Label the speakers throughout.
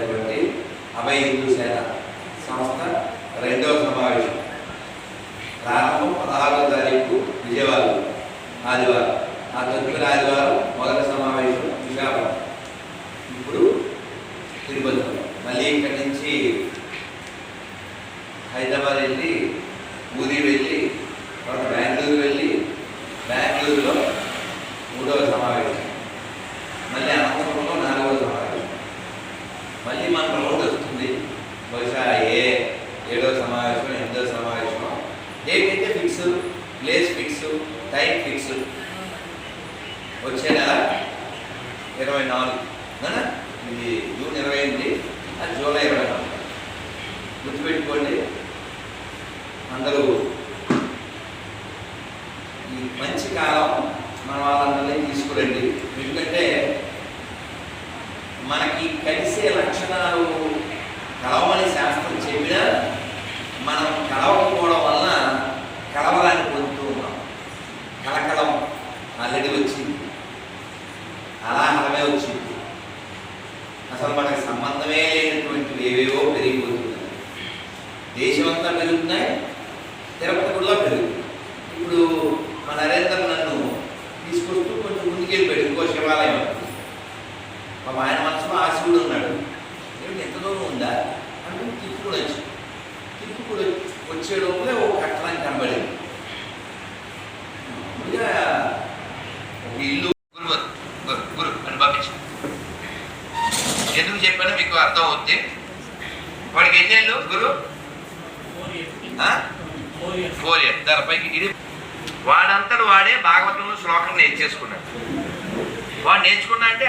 Speaker 1: జరిగినటువంటి అభయ హిందూ సేన సంస్థ 2వ సమావేశం ప్రారంభం 16వ తారీఖు విజయవాడలో ఆదివారం, ఆ తదుపరి ఆదివారం మొదటి సమావేశం విశాఖపట్నం, ఇప్పుడు తిరుపతిలో. మళ్ళీ ఇక్కడి నుంచి హైదరాబాద్ వెళ్ళి ఊరి వెళ్ళి తర్వాత బెంగళూరు వెళ్ళి బెంగళూరులో 3వ సమావేశం, మళ్ళీ అనంతపురంలో 4వ సమావేశం. మళ్ళీ మన రౌండ్ వస్తుంది, బహుశా 7వ సమావేశం 8వ సమావేశం. డేట్ అయితే fix, place fix, time fix. వచ్చే నెల 24, ఇది జూన్ 28, అది జూలై 24. గుర్తుపెట్టుకోండి అందరూ. ఈ మంచి కాలం మన వాళ్ళందరినీ తీసుకురండి. ఎందుకంటే మనకి కలిసే లక్షణాలు కలవమని శాస్త్రం చెప్పినా మనం కలవకపోవడం వలన కలవరాన్ని పొందుతూ ఉన్నాం. కలకలం ఆల్రెడీ వచ్చింది, అలాహలమే వచ్చింది. అసలు మనకి సంబంధమే లేనటువంటివి ఏవేవో పెరిగిపోతున్నాయి. దేశమంతా పెరుగుతున్నాయి, తిరుపతి కూడా పెరుగుతుంది. ఇప్పుడు మా నరేంద్ర నన్ను తీసుకొస్తూ కొంచెం ముందుకెళ్ళిపోయాడు, ఇంకో శివాలయం అవుతుంది. మా ఆయన మనసులో ఆ శివుడు ఉన్నాడు. ఏమిటి ఎంత దూరం ఉందా అంటే తిప్పుడు వచ్చి తిప్పుడు వచ్చే లోపలే ఒక కట్టడానికి కనబడింది. ఒక ఇల్లు గురు అని పంపించు. ఎందుకు చెప్పానో మీకు అర్థం అవుతుంది. వాడికి ఎన్నేళ్ళు గురు? 4 years. దానిపైకి ఇది వాడంతడు వాడే భాగవతంలో శ్లోకం నేర్చేసుకున్నాడు. వాడు నేర్చుకున్నా అంటే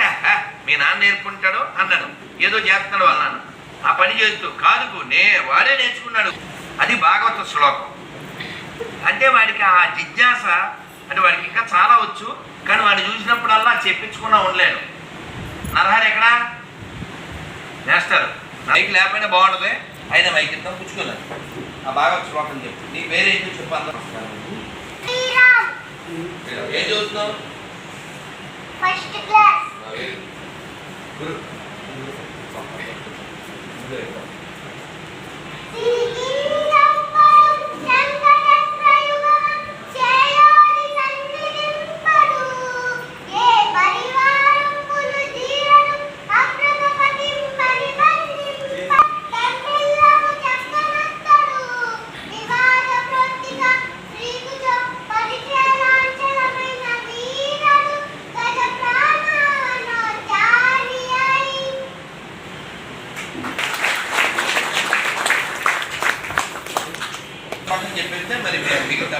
Speaker 1: మీ నాన్న నేర్పుకుంటాడు అన్నాడు, ఏదో చేస్తున్నాడు అన్నాను. ఆ పని చేస్తూ కాదు వాడే నేర్చుకున్నాడు. అది భాగవత శ్లోకం. అంటే వాడికి ఆ జిజ్ఞాస, అంటే వాడికి ఇంకా చాలా వచ్చు, కానీ వాడిని చూసినప్పుడల్లా చెప్పించుకున్నా ఉండలేడు. నరహరి ఎక్కడా నేస్తారు, మైక్ లేకపోయినా బాగుంటుంది, అయినా మైక్ ఇద్దాం పుచ్చుకున్నాను. ఆ భాగవత శ్లోకం చెప్పు. నీ పేరేంటో చెప్పు. అందరూ ఏం చదువుతున్నావు?
Speaker 2: First class.
Speaker 1: గురు చెప్పేస్తే మరి మిగతా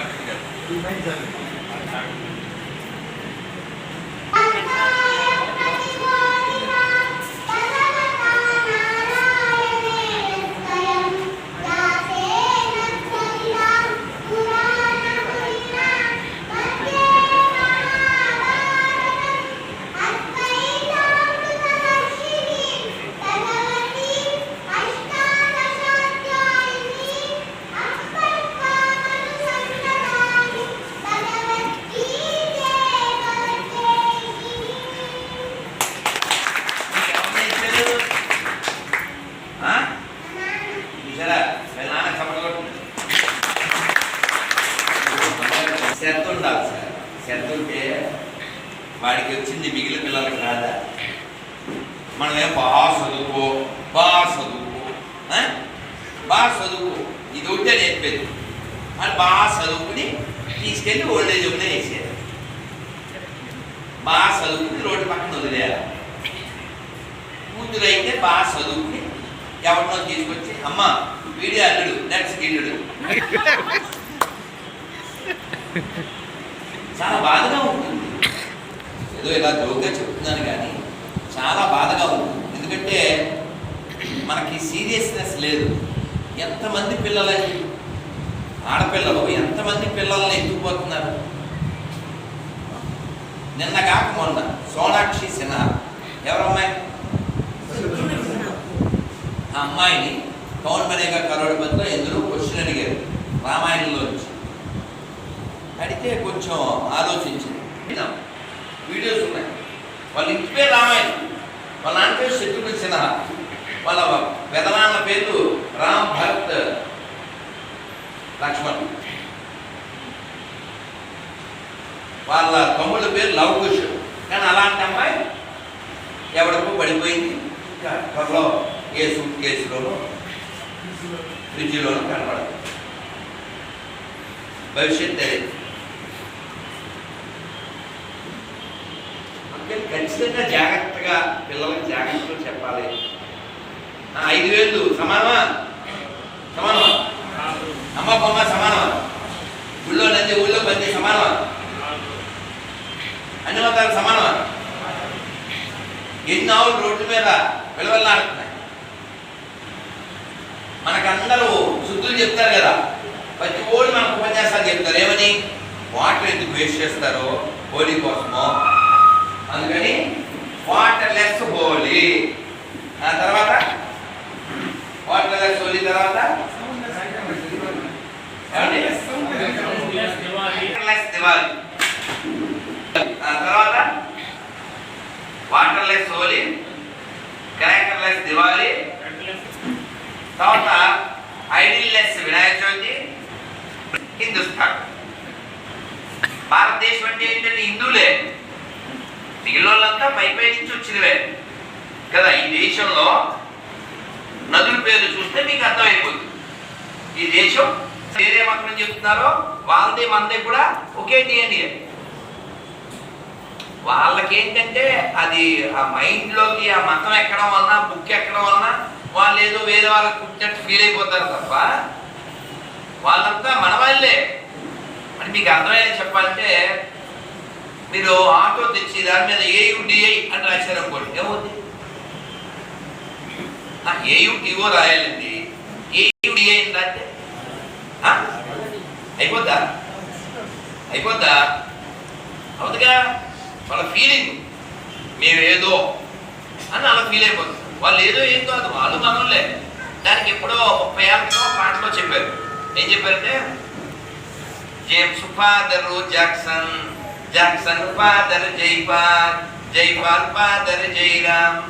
Speaker 1: శ్రద్ధ ఉండాలి సార్. శ్రద్ధ ఉంటే వాడికి వచ్చింది మిగిలిన పిల్లలకు రాదా? మనమే బాగా చదువుకో ఇది ఒకటే నేర్పేది అని బాగా చదువుకుని తీసుకెళ్ళి ఓల్డేజ్ హోమ్లో వేసేది. బాగా చదువుకుని రోడ్డు పక్కన వదిలేయాలి. కూతురు అయితే బాగా చదువుకుని ఎవరినో తీసుకొచ్చి అమ్మ వీడియో అల్లుడు నెక్స్ట్ గిల్లుడు. చాలా బాధగా ఉంటుంది. ఏదో ఇలా జోక్గా చెప్తున్నాను కానీ చాలా బాధగా ఉంటుంది. ఎందుకంటే మనకి సీరియస్నెస్ లేదు. ఎంతమంది పిల్లలని, ఆడపిల్లలు ఎంతమంది పిల్లల్ని ఎత్తుకుపోతున్నారు. నిన్న కాక మొన్న సోనాక్షి సిన్హా ఎవరమ్మాయి, ఆ అమ్మాయిని కౌన్ బనేగా కరోడ్పతిలో ఎందులో క్వశ్చన్ అడిగారు రామాయణంలోంచి. అడిగితే కొంచెం ఆలోచించింది. వీడియోస్ ఉన్నాయి. వాళ్ళ ఇంటి పేరు రామాయణం, వాళ్ళ నాన్న పేరు శత్రుఘ్న సిన్హా. వాళ్ళ పెదనాన్న పేర్లు రామ్, భరత్, లక్ష్మణ్. వాళ్ళ తమ్ముళ్ళ పేరు లవకుష్. కానీ అలాంటి అమ్మాయి ఎవరికో పడిపోయింది. ఇంకా త్వరలో ఏ సూట్ కేసులోనూ ఫ్రిడ్జ్లోనూ కనపడదు. భవిష్యత్ తెలియదు. అందుకని ఖచ్చితంగా జాగ్రత్తగా పిల్లలకి జాగ్రత్తగా చెప్పాలి. 5,000 సమానమా? సమానమా? అమ్మ బొమ్మ సమానమా? ఊళ్ళో నంది ఊళ్ళో బంది సమానమా? అన్ని మతాలు సమానమా? ఎన్ని ఆవులు రోడ్డు మీద విలువలాడుతున్నాయి. మనకందరూ శుద్ధులు చెప్తారు కదా, ప్రతి ఓడి మనకు ఉపన్యాసాలు చెప్తారు. ఏమని? వాటర్ ఎందుకు వేస్ట్ చేస్తారో హోలీ కోసమో, అందుకని వాటర్ లెస్ హోలీ. ఆ తర్వాత వాటర్ లెస్ హోలీ తర్వాత లెస్ దివాలి. ఆ తర్వాత water less Holi, cracker less Diwali, తర్వాత ఐడిల్ లెస్ వినాయక చవితి, హిందుస్థాన్. భారతదేశం అంటే ఏంటంటే హిందువులే, మిగిలిన వాళ్ళంతా పై నుంచి వచ్చినవే కదా. ఈ దేశంలో నదుల పేర్లు చూస్తే మీకు అర్థమైపోతుంది. ఈ దేశం వేరే మతం చెప్తున్నారో వాళ్ళది మనది కూడా ఒకే డిఎన్ఏ. వాళ్ళకేంటంటే అది ఆ మైండ్లోకి ఆ మతం ఎక్కడం వలన, బుక్ ఎక్కడం వలన వాళ్ళు ఏదో వేరే వాళ్ళకి పుట్టినట్టు ఫీల్ అయిపోతారు తప్ప వాళ్ళంతా మన వాళ్ళే. అని మీకు అర్థమయ్యేది చెప్పాలంటే, మీరు ఆటో తెచ్చి దాని మీద ఏయుడిఐ అని రాశారు అనుకోండి, ఏమవుతుంది? ఏయుటిఓ రాయాలండి. ఏయుడిఐ అని రాస్తే అయిపోద్దా? అయిపోద్దా? అవుతుందిగా. వాళ్ళ ఫీలింగ్ మేమేదో అని అలా ఫీల్ అయిపోతుంది. వాళ్ళు ఏదో ఏం కాదు, వాళ్ళు మనోళ్ళే. దానికి ఎప్పుడో 30 ఏళ్ళ క్రితం పాటలో చెప్పారు. ఏం చెప్పారంటే, James father Jackson, Jackson father Jaipal, Jaipal father Jairam,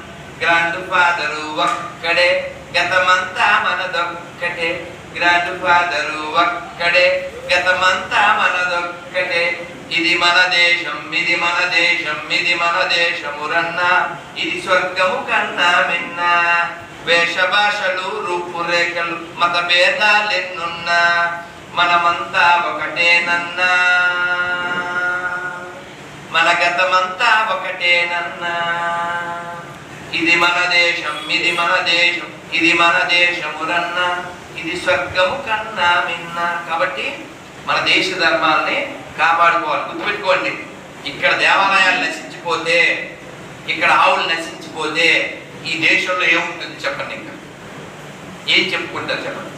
Speaker 1: grand father ఒక్కడే, గతమంతా మనదొక్కటే, గ్రాండ్ ఫాదరు ఒక్కడే, గతమంతా మనదొక్కటే, ఇది మన దేశం, ఇది మన దేశం, ఇది మన దేశమురన్నా, ఇది స్వర్గము కన్నా మిన్న, వేష భాషలు రూపురేఖలు మత భేదాలెన్నున్నా, మనమంతా ఒకటేనన్నా, మన గతమంతా ఒకటేనన్నా, ఇది మన దేశం, ఇది మన దేశం, ఇది మన దేశమురన్నా, ఇది స్వర్గము కన్నా మిన్న. కాబట్టి మన దేశ ధర్మాల్ని కాపాడుకోవాలి. గుర్తుపెట్టుకోండి, ఇక్కడ దేవాలయాలు నశించిపోతే, ఇక్కడ ఆవులు నశించిపోతే ఈ దేశంలో ఏముంటుంది చెప్పండి? ఇంకా ఏం చెప్పుకుంటారు చెప్పండి?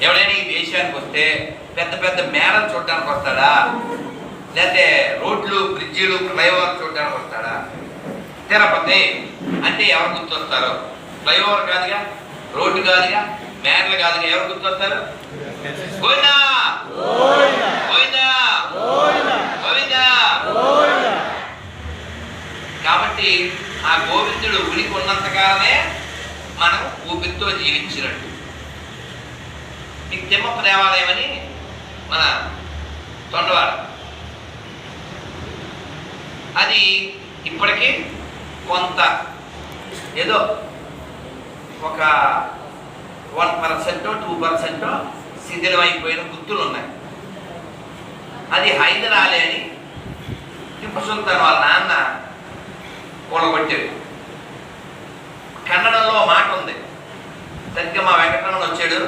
Speaker 1: ఎవరైనా ఈ దేశానికి వస్తే పెద్ద పెద్ద మేడలు చూడడానికి వస్తాడా? లేకపోతే రోడ్లు, బ్రిడ్జీలు, ఫ్లైఓవర్ చూడడానికి వస్తాడా? తిరుపతి అంటే ఎవరు గుర్తొస్తారు? ఫ్లైఓవర్ కాదుగా, రోడ్డు కాదుగా, మేడలు కాదుగా, ఎవరు గుర్తొస్తారు? గోవిందా గోవిందా గోవిందా. కాబట్టి ఆ గోవిందుడు ఉనికి ఉన్నంతకాలమే మనం ఊపిరితో జీవించినట్టు. మీకు తిమ్మప్ప దేవాలయం అని మన తొండవాడ, అది ఇప్పటికీ కొంత ఏదో ఒక 1% 2% శిథిలమైపోయిన గుర్తులు ఉన్నాయి. అది హైదరాలీ అని టిప్పు సుల్తాన్ వాళ్ళ నాన్న కూలగొట్టాడు. కన్నడంలో మాట ఉంది, సరిగ్గా మా వెంకటరమణ వచ్చాడు,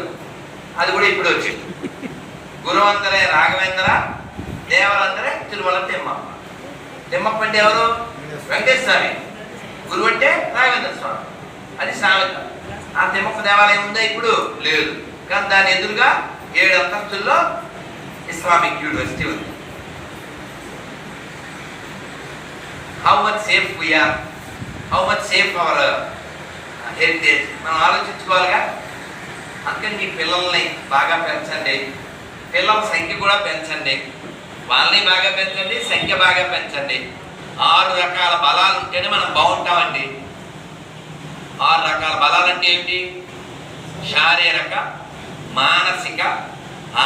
Speaker 1: అది కూడా ఇప్పుడు వచ్చాడు. గురువంతరే రాఘవేంద్ర, దేవరందరే తిరుమల తిమ్మప్ప. తిమ్మప్ప అంటే ఎవరు? వెంకటేశ్వర స్వామి. గురువు అంటే రాఘవేంద్ర స్వామి. అది సామెత. ఆ తిమ్మప్ప దేవాలయం ఉందా? ఇప్పుడు లేదు. కానీ దాని ఎదురుగా 7 అంతస్తుల్లో ఇస్లామిక్ యూనివర్సిటీ ఉంది. How much safe we are, how much safe our heritage మనం ఆలోచించుకోవాలిగా. అందుకని మీ పిల్లల్ని బాగా పెంచండి, పిల్లల సంఖ్య కూడా పెంచండి, వాళ్ళని బాగా పెంచండి, సంఖ్య బాగా పెంచండి. 6 రకాల బలాలు ఉంటేనే మనం బాగుంటామండి. 6 రకాల బలాలంటే ఏమిటి? శారీరక, మానసిక,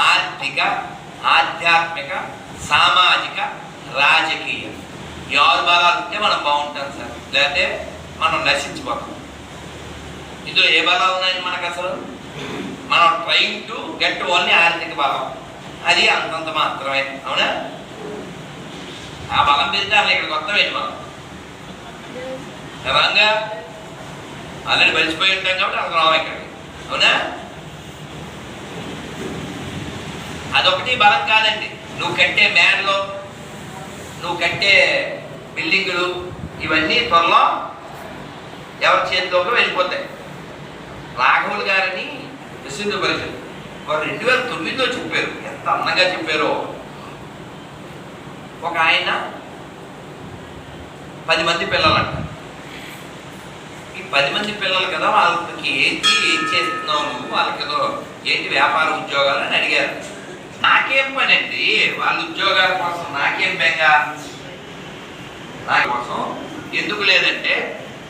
Speaker 1: ఆర్థిక, ఆధ్యాత్మిక, సామాజిక, రాజకీయ. ఈ 6 బలాలు ఉంటే మనం బాగుంటాం సార్, లేకపోతే మనం నశించిపోతాం. ఇందులో ఏ బలాలు ఉన్నాయని మనకు అసలు మనం ట్రైన్ టు గెట్ ఓన్లీ ఆర్థిక బలం, అది అంతంత మాత్రమే. అవునా? ఆ బలం పెడితే అసలు ఇక్కడికి వస్తామేంటి మనం? రంగా ఆల్రెడీ బలిసిపోయి ఉంటాం కాబట్టి అసలు రావు ఇక్కడికి. అవునా? అదొకటి బలం కాదండి. నువ్వు కట్టే మేడలు, నువ్వు కట్టే బిల్డింగులు, ఇవన్నీ త్వరలో ఎవరి చేతిలోకి వెళ్ళిపోతాయి. రాఘవులు గారిని విశుద్ధ పరిషత్ వారు 2009లో చెప్పారు. ఎంత అందంగా చెప్పారో. ఒక ఆయన 10 మంది పిల్లలంట. ఈ 10 మంది పిల్లలు కదా, వాళ్ళకి ఏం చేస్తున్నావు నువ్వు, వాళ్ళకి ఏంటి వ్యాపార ఉద్యోగాలు అని అడిగారు. నాకేం పని అండి వాళ్ళ ఉద్యోగాల కోసం, నాకేం బెంగా, నా కోసం ఎందుకు లేదంటే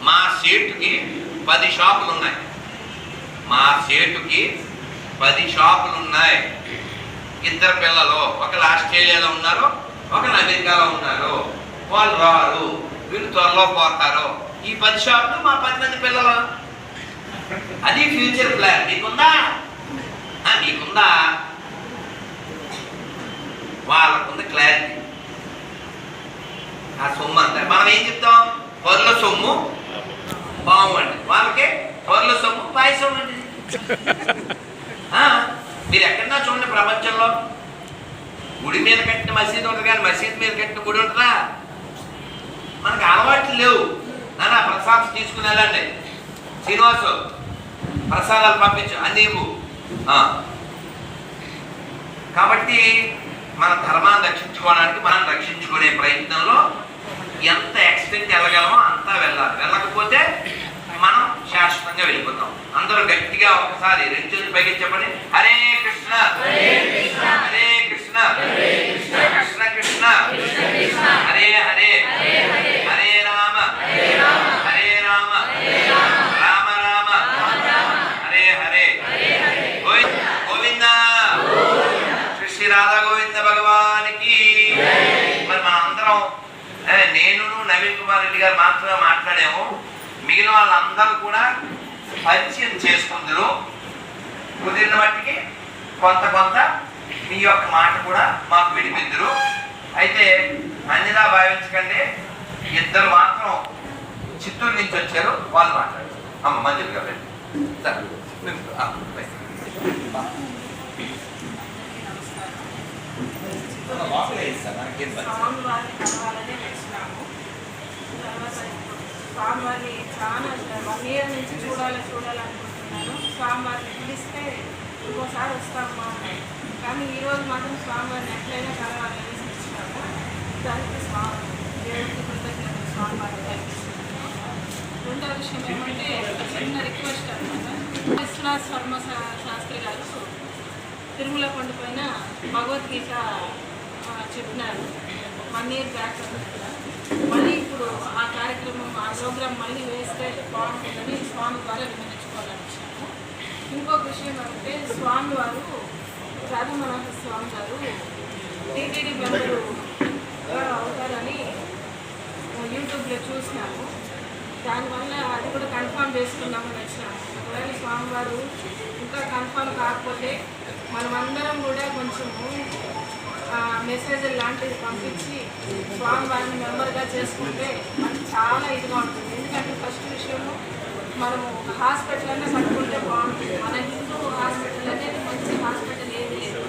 Speaker 1: మా సేటుకి 10 షాపులు ఉన్నాయి. మా సేటుకి 10 షాపులు ఉన్నాయి. 2 పిల్లలు, ఒకరు ఆస్ట్రేలియాలో ఉన్నారు, ఒకరు అమెరికాలో ఉన్నారు. వాళ్ళు రారు, వీళ్ళు త్వరలో పోతారు. ఈ 10 షాపులు మా 10 మంది పిల్లలు. అది ఫ్యూచర్ ప్లాన్. నీకుందా? నీకుందా? వాళ్ళకుంది క్లారిటీ. ఆ సొమ్ము అంతా మనం ఏం చెప్తాం? పరుల సొమ్ము బాగుండి, వాళ్ళకి పరుల సొమ్ము పాయసం అండి. మీరు ఎక్కడన్నా చూడండి ప్రపంచంలో, గుడి మీద కట్టిన మసీదు ఉంటుంది కానీ మసీదు మీద కట్టిన గుడి ఉంటుందా? మనకు అలవాట్లు లేవు. నాన్న ప్రసాదం తీసుకుని వెళ్ళండి, శ్రీనివాసు ప్రసాదాలు పంపించు అన్నీ ఇవ్వు. కాబట్టి మన ధర్మాన్ని రక్షించుకోవడానికి, మనం రక్షించుకునే ప్రయత్నంలో ఎంత ఎక్స్టెంట్ వెళ్ళగలమో అంతా వెళ్ళాలి. వెళ్ళకపోతే మనం శాశ్వతంగా వెళ్ళిపోతాం. అందరూ గట్టిగా ఒకసారి 2 చేతులు పైకి చెప్పండి. హరే కృష్ణ హరే కృష్ణ కృష్ణ కృష్ణ హరే హరే హరే రామ హరే రామ రామ రామ హరే హరే గోవింద శ్రీ రాధా గోవింద భగవానికి. మరి మన అందరం, నేను నవీన్ కుమార్ రెడ్డి గారు మాత్రమే మాట్లాడాము. మిగిలిన వాళ్ళందరూ కూడా పరిచయం చేసుకుందరు. కుదిరిన మట్టికి కొంత మీ యొక్క మాట కూడా మాకు విడిపిద్దరు. అయితే అన్నిలా భావించకండి. 2 మాత్రం చిత్తూరు నుంచి వచ్చారు, వాళ్ళు మాట్లాడారు. అమ్మ మంజులు గారు
Speaker 3: స్వామివారిని చాలా 1 ఇయర్ నుంచి చూడాలనుకుంటున్నాను. స్వామివారిని పిలిస్తే ఇంకోసారి వస్తామా, కానీ ఈరోజు మాత్రం స్వామివారిని ఎట్లయినా కలవాలని ఇచ్చినాము. దానికి దేవుడికి కృతజ్ఞతలు స్వామివారిని కల్పిస్తున్నాము. రెండవ విషయం ఏమంటే, చిన్న రిక్వెస్ట్ అనమాట. విశ్వనాథ్ శర్మ శాస్త్రి గారు తిరుమల కొండ పైన భగవద్గీత చెప్పినారు 1 ఇయర్ బ్యాక్. మళ్ళీ ఇప్పుడు ఆ కార్యక్రమం, ఆ ప్రోగ్రాం మళ్ళీ వేస్తే బాగుంటుందని స్వామి ద్వారా వినియోగించుకోవాలనిచ్చాము. ఇంకొక విషయం ఏమంటే, స్వామివారు రాధమనోహర స్వామి గారు టీటీడీ మెంబరు అవుతారని యూట్యూబ్లో చూసినాము. దానివల్ల అది కూడా కన్ఫర్మ్ చేసుకుందామని వచ్చినాము. ఒకవేళ స్వామివారు ఇంకా కన్ఫర్మ్ కాకపోతే మనమందరం కూడా కొంచెము మెసేజ్ లాంటివి పంపించి స్వామివారిని మెంబర్గా చేసుకుంటే మనకి చాలా ఇదిగా ఉంటుంది. ఎందుకంటే ఫస్ట్ విషయము, మనము ఒక హాస్పిటల్ అనే కట్టుకుంటే బాగుంటుంది. మన హిందూ హాస్పిటల్ అనేది మంచి హాస్పిటల్ ఏది లేదు.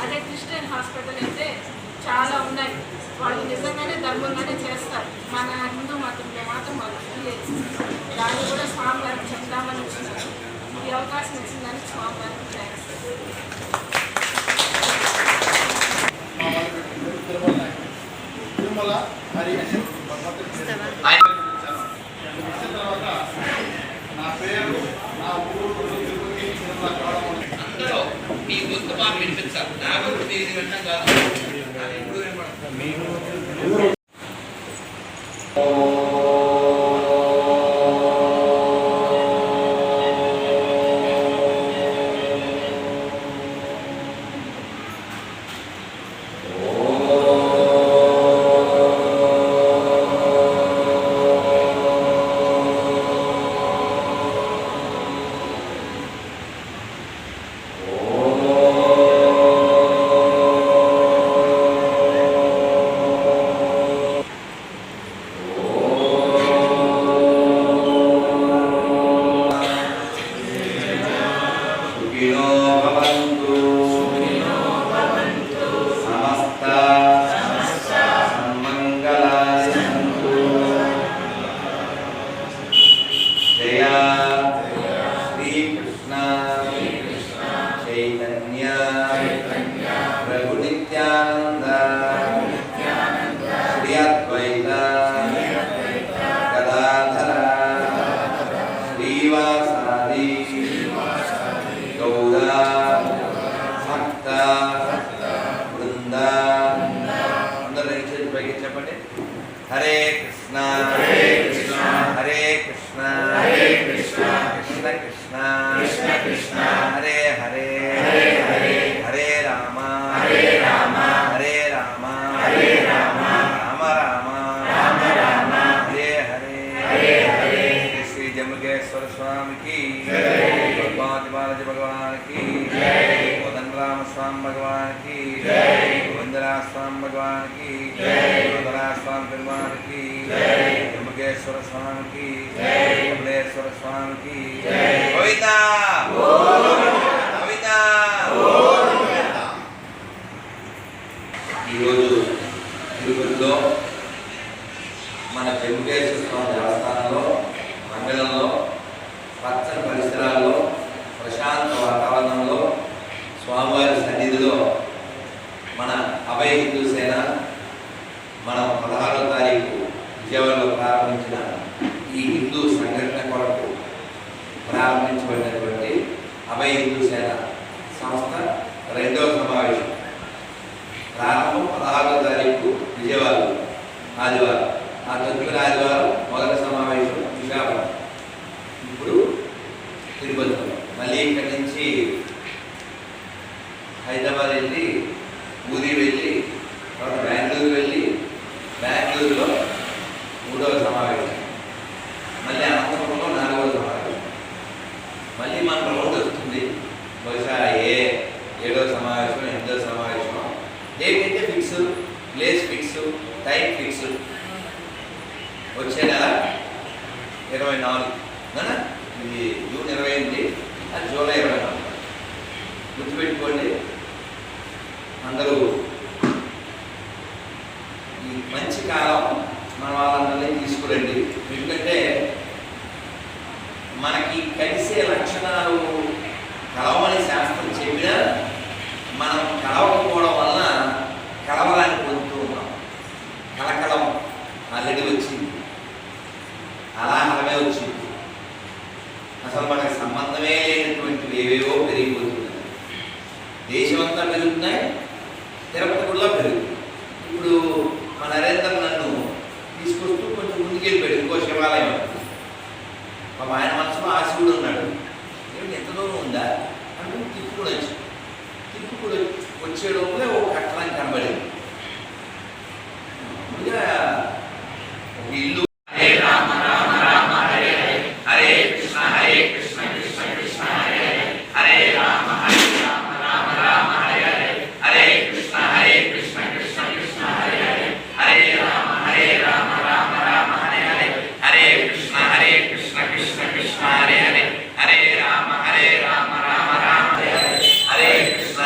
Speaker 3: అదే క్రిస్టియన్ హాస్పిటల్ అయితే చాలా ఉన్నాయి. వాళ్ళు నిజంగానే ధర్మంగానే చేస్తారు. మన హిందూ మతంలో మాత్రం వాళ్ళు లేదు. దాన్ని కూడా స్వామివారికి చెప్దామని వచ్చినారు. ఈ అవకాశం ఇచ్చిందని స్వామివారికి థ్యాంక్స్.
Speaker 4: తిరుమల మరి తర్వాత నా పేరు, నా ఊరు తిరుపతి తిరుమల కావడం.
Speaker 1: అందరూ మీ గుర్తు మాకు వినిపించాలి. నా గుర్తు ఇది వింటాం కాదు, అది ఎప్పుడు వినపడుతుంది. సుఖినో భవంతు సమస్త సన్మంగళాని సంతు. జయ శ్రీకృష్ణ చైతన్య ప్రభు నిత్యానంద శ్రీ అద్వైత గదాధర శ్రీవాసాది గౌర భక్త బృంద. అందరూ దయచేసి పైకి చెప్పండి. హరే కృష్ణ హరే కృష్ణ హరే కృష్ణ హరే కృష్ణ కృష్ణ కృష్ణ కృష్ణ కృష్ణ హరే హరే హరే హరే హరే రామ హరే రామ హరే రామ హరే రామ రామ రామ రామ రామ హరే హరే హరే హరే. శ్రీ జంబుకేశ్వర స్వామికి భగవాన్ బాలాజీ భగవానికి కోదండ రామ స్వామి భగవానికి గోవిందరా స్వామి భగవానికి గోవిందరా స్వామి పెరుమానికి జంబుకేశ్వర స్వామికి కమలేశ్వర స్వామికి గోవిందా గోవిందా. ఈరోజు తిరుపతిలో మన జంబుకేశ్వర స్వామి దేవస్థానంలో మంగళంలో పచ్చని పరిసరాల్లో ప్రశాంత వాతావరణంలో స్వామివారి సన్నిధిలో మన అభయ హిందూ సేన మనం 16వ తారీఖు విజయవాడలో ప్రారంభించిన ఈ హిందూ సంఘటన కొరకు ప్రారంభించబడినటువంటి అభయ హిందూ సేన సంస్థ 2వ సమావేశం ప్రారంభం 16వ తారీఖు విజయవాడలో ఆదివారం. ఆ తదుపరి ఆదివారం మొదటి సమావేశం విశాఖపట్నం. ఇప్పుడు తిరుపతిలో మళ్ళీ ఇక్కడి నుంచి హైదరాబాద్ వెళ్ళి ఊరి వెళ్ళి తర్వాత బెంగళూరు వెళ్ళి బెంగళూరులో 3వ సమావేశం, మళ్ళీ అనంతపురంలో 4వ సమావేశం. మళ్ళీ మన రౌండ్ వస్తుంది. బహుశా 7వ సమావేశం 8వ సమావేశం. డేట్ అయితే fix, place fix, time fix. వచ్చే నెల 24 ఇది జూన్ 28, అది జూలై 24. గుర్తుపెట్టుకోండి. అందరూ ఈ మంచి కాలం మన వాళ్ళందరినీ తీసుకురండి. ఎందుకంటే మనకి కలిసే లక్షణాలు కలవమని శాస్త్రం చెప్పినా మనం కలవకపోవడం వలన కలవరాన్ని పొందుతూ ఉన్నాం. కలకలం ఆల్రెడీ వచ్చింది, అలాహలమే వచ్చింది. అసలు మనకి సంబంధమే లేనటువంటివి ఏవేవో పెరిగిపోతున్నాయి. దేశమంతా పెరుగుతున్నాయి, తిరుపతి కూడా పెరుగుతుంది. ఇప్పుడు మా నరేంద్ర నన్ను తీసుకొస్తూ కొంచెం ముందుకెళ్ళిపోయాడు. ఇంకో శివాలయం పాప ఆయన మనసులో ఆ శివుడు ఉన్నాడు. ఏమిటి ఎంత దూరం ఉందా అంటూ తిప్పుకుని వచ్చి తిప్పుకుని వచ్చే లోపలే ఒక కట్టడం కనబడింది. ముందుగా ఒక ఇల్లు. హరే రామ రామ రామ హరే హరే హరే కృష్ణ హరే కృష్ణ కృష్ణ కృష్ణ హరే హరే హరే రామ రామ రామ హరే హరే హరే కృష్ణ కృష్ణ కృష్ణ హరే హరే హరే రామ రామ రామ హరే హరే హరే కృష్ణ కృష్ణ కృష్ణ హరే హరే హరే రామ రామ రామ హరే హరే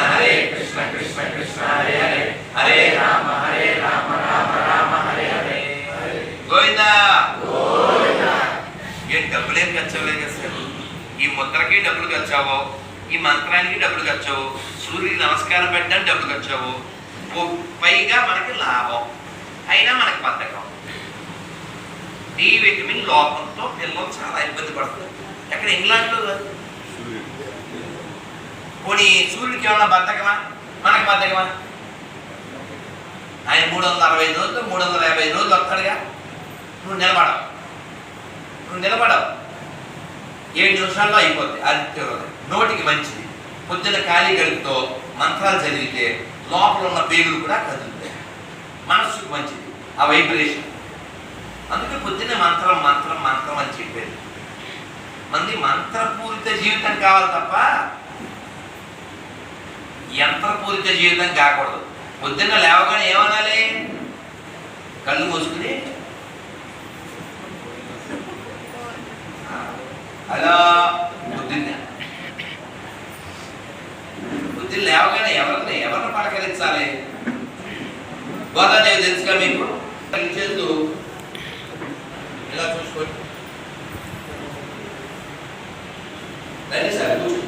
Speaker 1: హరే కృష్ణ కృష్ణ కృష్ణ హరే హరే హరే రామ రామ హరే హరే. గోవిందా గోవిందా. ఏం డబ్బులేం ఖర్చవలేదు కదా. ఈ ముద్రకి డబ్బులు ఖర్చావో, ఈ మంత్రానికి డబ్బులు ఖర్చావు, సూర్యుడికి నమస్కారం పెట్టడానికి డబ్బులు ఖర్చావు, పైగా మనకి లాభం, అయినా మనకి బద్ధకం. డి విటమిన్ లోపంతో పిల్లలు చాలా ఇబ్బంది పడుతుంది. ఎక్కడ ఇంగ్లాండ్లో కాదు. పోనీ సూర్యుడికి ఏమన్నా బద్ధకమా? మనకి బద్ధకమా? ఆయన 365 రోజులు 355 రోజులు వస్తాడుగా. నువ్వు నిలబడవు 7 నిమిషాల్లో అయిపోద్ది. ఆదిత్య హృదయం నోటికి మంచిది. పొద్దున ఖాళీ గడుపుతో మంత్రాలు చదివితే లోపల ఉన్న పేగులు కూడా కదులుతాయి. మనస్సుకు మంచిది ఆ వైబ్రేషన్. అందుకే పొద్దున్నే మంత్రం మంత్రం మంత్రం అని చెప్పేది. మంది మంత్రపూరిత జీవితం కావాలి తప్ప యంత్రపూరిత జీవితం కాకూడదు. పొద్దున్న లేవగానే ఏమనాలి? కళ్ళు మూసుకుని అలా పొద్దున్న గోదాదేవి తెలుసుగా మీకు? చేస్తూ ఇలా చూసుకోండి. రండి సార్ కూర్చో.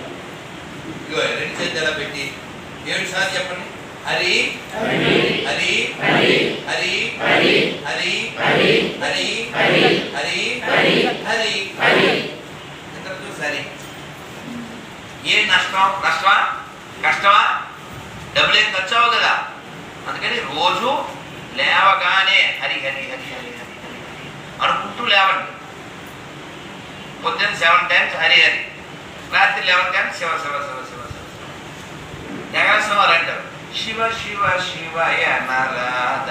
Speaker 1: ఇగో రెండు చేతులు ఎలా పెట్టి 7 సార్లు చెప్పండి. హరి హరి హరి హరి హరి హరి హరి హరి హరి హరి. ఎంతకు సరే? ఏ నష్టమా కష్టమా? డబ్బులేం ఖర్చు అవ్వదు కదా. అందుకని రోజు లేవగానే హరి హరి హరి హరి హరి హరి అనుకుంటూ లేవండి. పొద్దున్న 7 times హరి హరి, రాత్రి 11 times శివ శివ శివ శివ శివ. జగన్స్వామి అంటారు శివ శివ శివయ నరాధ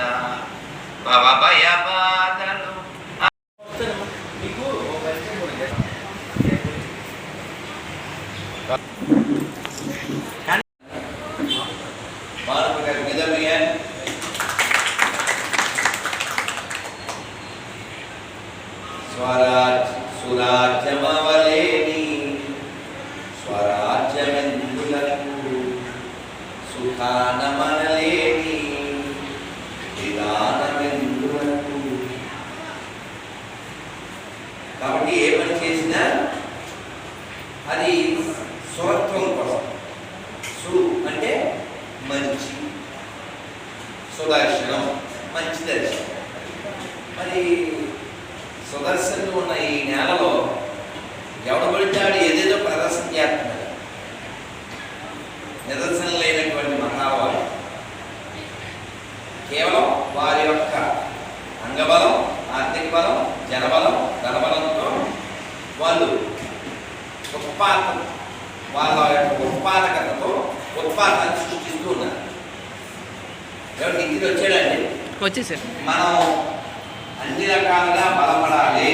Speaker 1: భయ బాధలు. మీకు స్వరాజ్ సురాజ్యమవలేని స్వరాజ్యమెందులకు సుఖానమనలేని విధానమెందులకు. కాబట్టి ఏ పని చేసినా అది స్వత్వం కోసం. సు అంటే మంచి, సుదర్శనం మంచి దర్శనం. మరి సుదర్శనులు ఉన్న ఈ నేలలో ఎవడు పడిచాడు ఏదేదో ప్రదర్శన చేస్తున్నారు. నిదర్శనం లేనటువంటి మహావారు కేవలం వారి యొక్క అంగబలం, ఆర్థిక బలం, జనబలం, ధనబలంతో వాళ్ళు వాళ్ళ యొక్క ఉత్పాదకతతో ఉత్పాదాన్ని సృష్టిస్తూ ఉన్నారు. ఎవరు డిగ్రీ వచ్చాడండి?
Speaker 5: వచ్చేసారు.
Speaker 1: మనం అన్ని రకాలుగా బలపడాలి.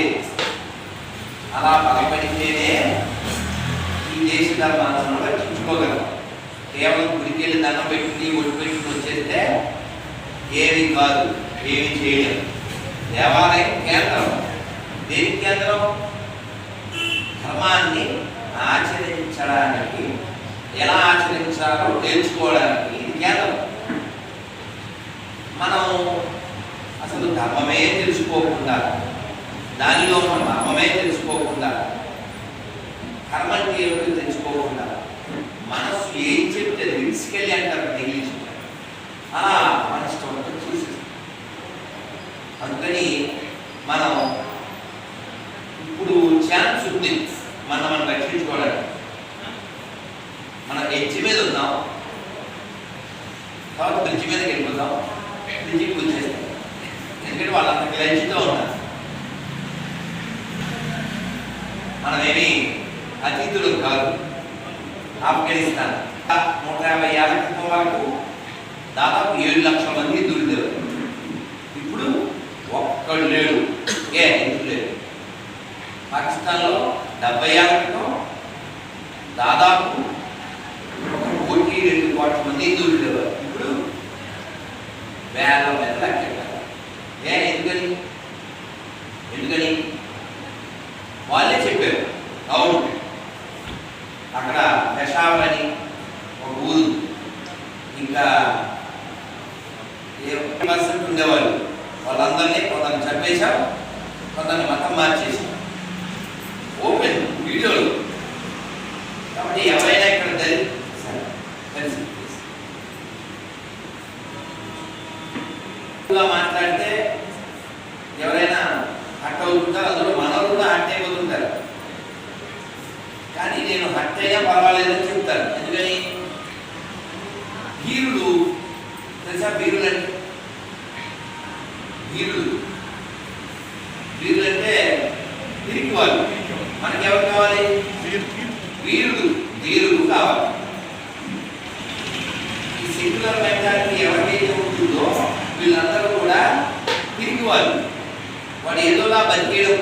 Speaker 1: అలా బలపడితేనే ఈ దేశ ధర్మాలను రక్షించుకోగలం. కేవలం గుడికెళ్ళి దండం పెట్టుకుని ఒడ్డు పెట్టుకుని వచ్చేస్తే ఏమి కాదు, ఏమి చేయలేము. దేవాలయం కేంద్రం. దేని కేంద్రం? ధర్మాన్ని ఆచరించడానికి, ఎలా ఆచరించాలో తెలుసుకోవడానికి ఇది కేంద్రం. మనం అసలు ధర్మమే తెలుసుకోకుండా, దానిలో ఉన్న మర్మమే తెలుసుకోకుండా, కర్మ అంటే ఏమిటో తెలుసుకోకుండా, మనసు ఏం చెప్తే తీసుకెళ్ళి అంటారు ఇంగ్లీష్, అలా మన ఇష్టం చూసి. అందుకని మనం ఇప్పుడు ఛాన్స్ ఉంది మనం రక్షించుకోవడానికి. మనం ఎడ్జ్ మీద ఉన్నాం, తర్వాత బ్రిడ్జ్ మీదకి వెళ్ళిపోతాం, బ్రిడ్జికి కూర్చేస్తాం. ఎందుకంటే వాళ్ళంత గ్రహించుతూ ఉన్నారు. మనమేమి అతిథులు కాదు. ఆఫ్ఘనిస్తాన్ 150 ఏళ్ల క్రితం వరకు దాదాపు 7 లక్షల మంది దూరిదేవారు. ఇప్పుడు ఒక్కడు లేడు. ఎందుకు లేడు? పాకిస్తాన్లో 70 ఏళ్ల క్రితం దాదాపు 1 కోటి 2 కోట్ల మంది దూరిదేవారు. ఇప్పుడు వేల మంది లెక్క. ఎందుకని వాళ్ళే చెప్పారు. అవును, అక్కడ పెషావర్ అని ఒక ఊరు, ఇంకా 80% ఉండేవాళ్ళు. వాళ్ళందరినీ కొందరిని చంపేశాం, కొందరిని మతం మార్చేసాం. ఓపెన్ వీడియోలు. కాబట్టి ఎవరైనా ఇక్కడ మాట్లాడితే ఎవరైనా హట్ అవుతుంటారు, అందులో మనలు కూడా హట్ అయిపోతుంటారు. కానీ నేను హట్ అయినా పర్వాలేదని చెప్తాను. ఎందుకని? వీరులు తెలుసా? వీరులు అంటే తిరిగి వాళ్ళు. మనకి ఎవరు కావాలి? ధీరుడు కావాలి. ఈ సెక్యులర్ మెంటాలిటీ ఎవరికైతే ఉంటుందో వీళ్ళందరూ కూడా తిరిగి వాళ్ళు. వాడు ఏదోలా బతికేయడం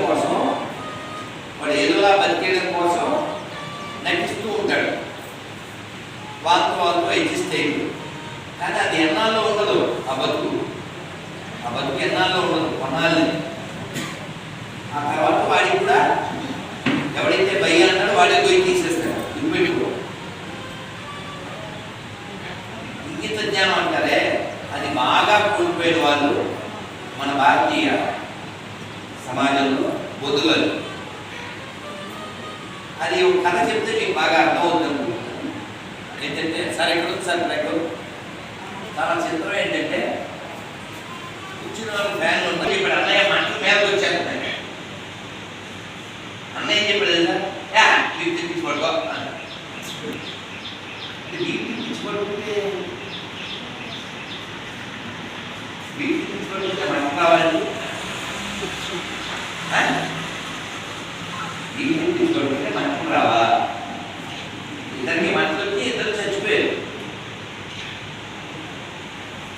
Speaker 1: కోసం నటిస్తూ ఉంటాడు. వాళ్ళతో అడ్జస్ట్ అయ్యి. కానీ అది ఎన్నాళ్ళు ఉండదు. ఆ బతుకు ఎన్నాళ్ళు ఉండదు, కొన్నాళ్ళు. ఆ తర్వాత వాడికి కూడా ఎవడైతే భయ్య అంటాడో వాడే పోయి తీసేస్తాడు. ఇంగిత జ్ఞానం అంటారే, అది బాగా కోల్పోయిన వాళ్ళు మన భారతీయ సమాజంలో బొద్దుగలు. అది ఒక కథ చెప్తే మీకు బాగా అర్థమవుతుంది. ఏంటంటే సార్ ఎక్కడుంది సార్ ఎక్కడ చాలా చిత్రం ఏంటంటే కూర్చున్న వాళ్ళు ఫ్యాన్లు ఉన్నాయి. ఇప్పుడు అన్నయ్య మంటలు మీద వచ్చారు. అన్నయ్య ఏం చెప్పాడు వీటి తెప్పించుకోడుకో వీటి తెప్పించుకోడుకుంటే మంట కావాలి. వీటి తెప్పించుకోడుకుంటే మంటలు రావా? ఇద్దరికి మంటలు వచ్చి ఇద్దరు చచ్చిపోయారు.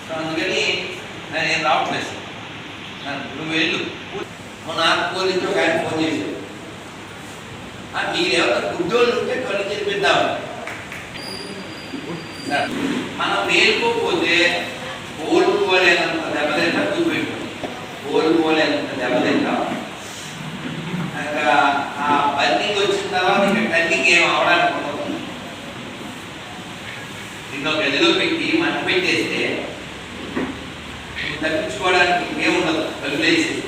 Speaker 1: సో అందుకని నేను రావట్లేదు. నువ్వు వెళ్ళు. నాకు పోలీసు ఒక ఆయన ఫోన్ చేశాడు. మీరెవరో గుడ్డోళ్ళు ఉంటే కళ్ళు చెప్పిద్దామని. మనం మేలుకోకపోతే కోలుకోలేనంత దెబ్బతింటా కూర్చోబెట్టుకోండి. కోలుకోలేనంత దెబ్బతింటాం. ఇంకా ఆ బర్నింగ్ వచ్చిన తర్వాత ఇంకా టర్నింగ్ ఏం అవడానికి ఉండదు. నిన్న గదిలో పెట్టి మంట పెట్టేస్తే తప్పించుకోవడానికి ఏముండదు, వదిలేసేసి.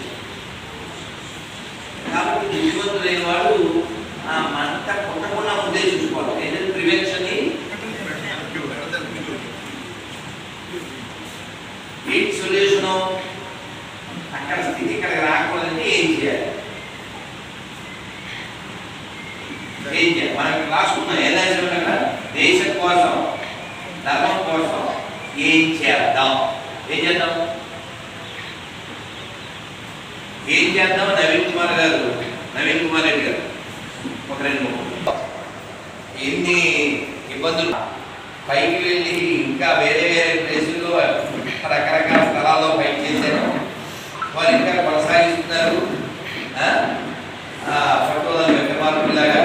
Speaker 1: కాబట్టి బుద్ధిమంతులైన వాడు ఆ మంట కొట్టకుండా ముందే చూసుకోవాలి. ఏంటంటే ప్రివెన్షన్ ఏంటి సొల్యూషను? అక్కడ స్థితి ఇక్కడికి రాకూడదంటే ఏం చేయాలి? మనం రాసుకున్నాం ఏం రాసాం? దేశం కోసం, ధర్మం కోసం ఏం చేద్దాం? ఏం చేద్దాం? నవీన్ కుమార్ రెడ్డి గారు ఒక 2-3 ఎన్ని ఇబ్బందులు. పైకి వెళ్ళి ఇంకా వేరే ప్లేసుల్లో రకరకాల స్థలాల్లో ఫైట్ చేశారు. వారు ఇంకా కొనసాగిస్తున్నారు. ఫోటోల వెంకమార్పులాగా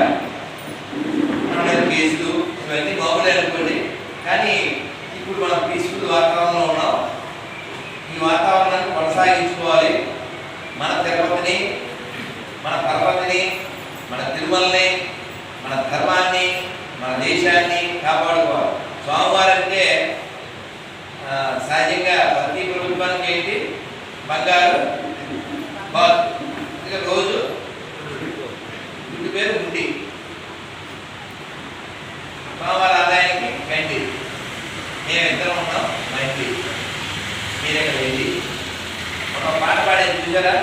Speaker 1: కేసులు ఇవన్నీ మామూలే అనుకోండి. కానీ ఇప్పుడు మనం పీస్ఫుల్ వాతావరణంలో ఉన్నాం. ఈ వాతావరణాన్ని కొనసాగించుకోవాలి. మన తిరుపతిని, మన పర్వతిని, మన తిరుమలని, మన ధర్మాన్ని, మన దేశాన్ని కాపాడుకోవాలి. స్వామివారంటే సహజంగా ప్రతి ప్రభుత్వానికి ఏంటి? బంగారు బాత్. ఇక రోజు ఇంటి పేరు గుడ్డి. స్వామివారి ఆదాయానికి గండి. మేమిద్దరం ఉన్నాం మా ఇంటి. మీరే కదా వెళ్ళి ఒక పాట పాడేది చూసారా?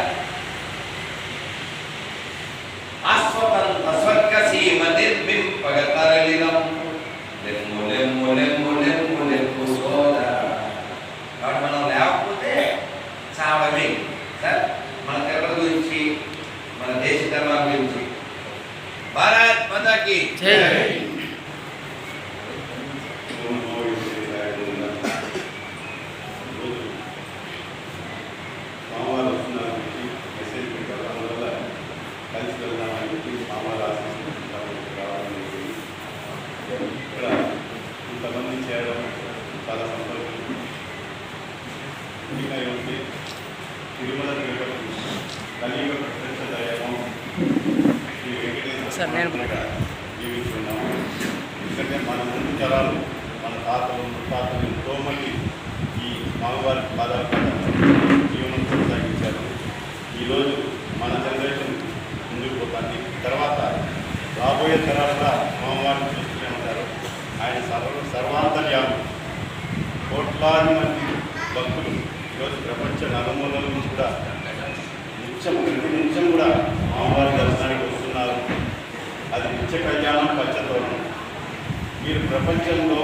Speaker 1: ఆస్వతంత స్వర్గ సీమ నిర్మింపగ తరలినం లెమ్ము లెమ్ము లెమ్ము లెమ్ము లెమ్ము సోదర. కాబట్టి మనం లేకపోతే చావమే. సార్ మన తిరుపతి గురించి, మన దేశ ధర్మం గురించి. భారత్ మాతాకి జై.
Speaker 4: ఇక్కడ ఇంతమంది చేయడం చాలా సంతోషం. ఇంకా ఏమంటే తిరుమల తిరుపతి కలియుగ ప్రత్యక్ష దైవం శ్రీ వెంకటేశ్వర జీవిస్తున్నాము. ఎందుకంటే మన ముందు తరాలు, మన తాతలు ముత్తాతలు ఎంతోమంది ఈ స్వామివారి పాదాల జీవనం కొనసాగించారు. ఈరోజు మన జనరేషన్ ముందుకు పోతుంది. తర్వాత రాబోయే తరాలు కూడా స్వామివారిని చూస్తూనే ఉంటారు. ఆయన సర్వాంతర్యాలు. కోట్లాది మంది భక్తులు ఈరోజు ప్రపంచ నలుమూలల నుంచి కూడా ప్రతి నిమిషం కూడా స్వామివారి దర్శనానికి వస్తున్నారు. అది నిత్య కళ్యాణం పచ్చతోరణం. మీరు ప్రపంచంలో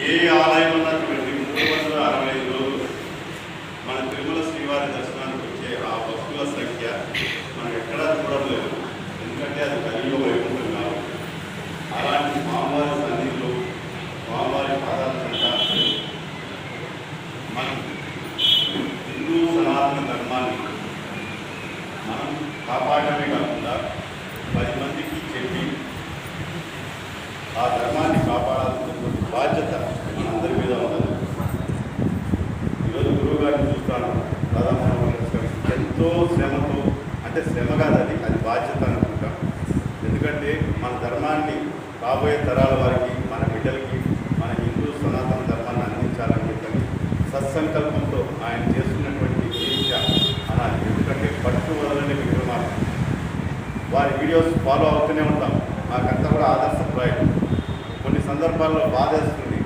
Speaker 4: ఏ ఆలయం అన్నా చూడండి, 365 రోజులు మన తిరుమల శ్రీవారి దర్శనానికి వచ్చే ఆ భక్తుల సంఖ్య మనం ఎక్కడా చూడలేదు. ఎందుకంటే అది కలియుగ వైకుంఠం కాదు. అలాంటి స్వామివారి సన్నిధిలో స్వామివారి పాదాల చెంత మనం హిందూ సనాతన ధర్మాన్ని మనం కాపాడమే కాకుండా 10 మందికి చెప్పి ఆ ధర్మాన్ని కాపాడాల్సిన బాధ్యత మనందరి మీద ఉన్నది. ఈరోజు గురువు గారిని చూస్తాను. ఎంతో శ్రమతో, అంటే శ్రమ కాదు, అది బాధ్యత అనుకుంటాం. ఎందుకంటే మన ధర్మాన్ని రాబోయే తరాల వారికి, మన బిడ్డలకి మన హిందూ సనాతన ధర్మాన్ని అందించాలని చెప్పి సత్సంకల్ప కూడా ఆదర్శప్రాయం. కొన్ని సందర్భాల్లో బాధేస్తుంది,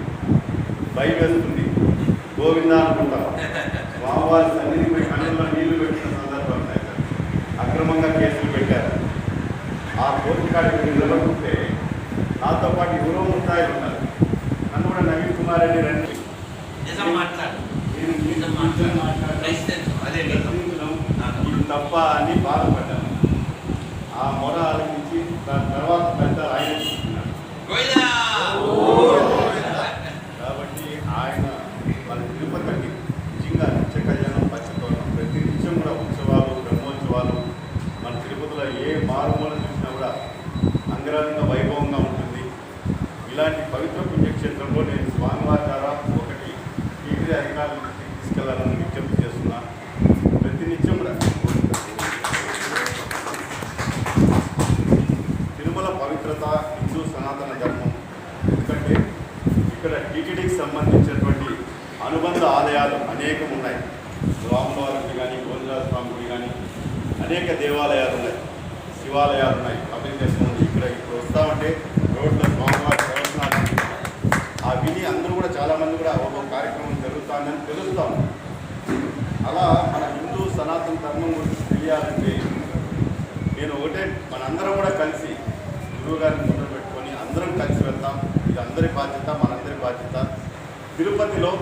Speaker 4: భయం వేస్తుంది, గోవిందా అనుకుంటాం. స్వామివారి సన్నిధిపై కళ్ళల్లో నీళ్లు పెట్టిన సందర్భాలు ఉన్నాయి సార్. అక్రమంగా కేసులు పెట్టారు. ఆ కోర్టు కాడికి నిలబడితే నాతో పాటు ఎవరో ముద్దాయిలు ఉన్నారు. నన్ను కూడా నవీన్ కుమార్ రెడ్డి రండి ఇది తప్ప అని బాధపడ్డాను. ఆ మొర ఆలోచించి దాని తర్వాత పెద్ద ఆయన చూస్తున్నాడు. కాబట్టి ఆయన మన తిరుపతికి నిజంగా నిత్య కళ్యాణం పచ్చతోరణం ప్రతి నిత్యం కూడా ఉత్సవాలు బ్రహ్మోత్సవాలు మన తిరుపతిలో ఏ మారుమూల చూసినా కూడా అంగరంగ వైభవంగా ఉంటుంది. ఇలాంటి పవిత్ర పుణ్యక్షేత్రంలో నేను స్వామివారి ద్వారా ఒకటి టీవీ అధికారులకు తీసుకెళ్లాలని విజ్ఞప్తి చేస్తున్నా. ప్రతి నిత్యం కూడా తిరుమల పవిత్రత హిందూ సనాతన ధర్మం. ఎందుకంటే ఇక్కడ టీటీడీకి సంబంధించినటువంటి అనుబంధ ఆలయాలు అనేకం ఉన్నాయి. రాములవారి గుడి కానీ, గోవిందరాజ స్వామి గుడి కానీ, అనేక దేవాలయాలు ఉన్నాయి, శివాలయాలు ఉన్నాయి. అభివృద్ధి ఉంది. ఇక్కడ ఇప్పుడు వస్తామంటే రోడ్లో స్వామివారి ప్రవచనాలు ఆ విని అందరూ కూడా చాలామంది కూడా ఒక్కొక్క కార్యక్రమం జరుగుతుందని తెలుస్తాం. అలా మన హిందూ సనాతన ధర్మం గురించి తెలియాలంటే నేను ఒకటే మనందరం కూడా కలిసి గురువు గారిని ముందు పెట్టుకొని అందరం కలిసి వెళ్తాం. ఇది అందరి బాధ్యత, మనందరి బాధ్యత. తిరుపతిలో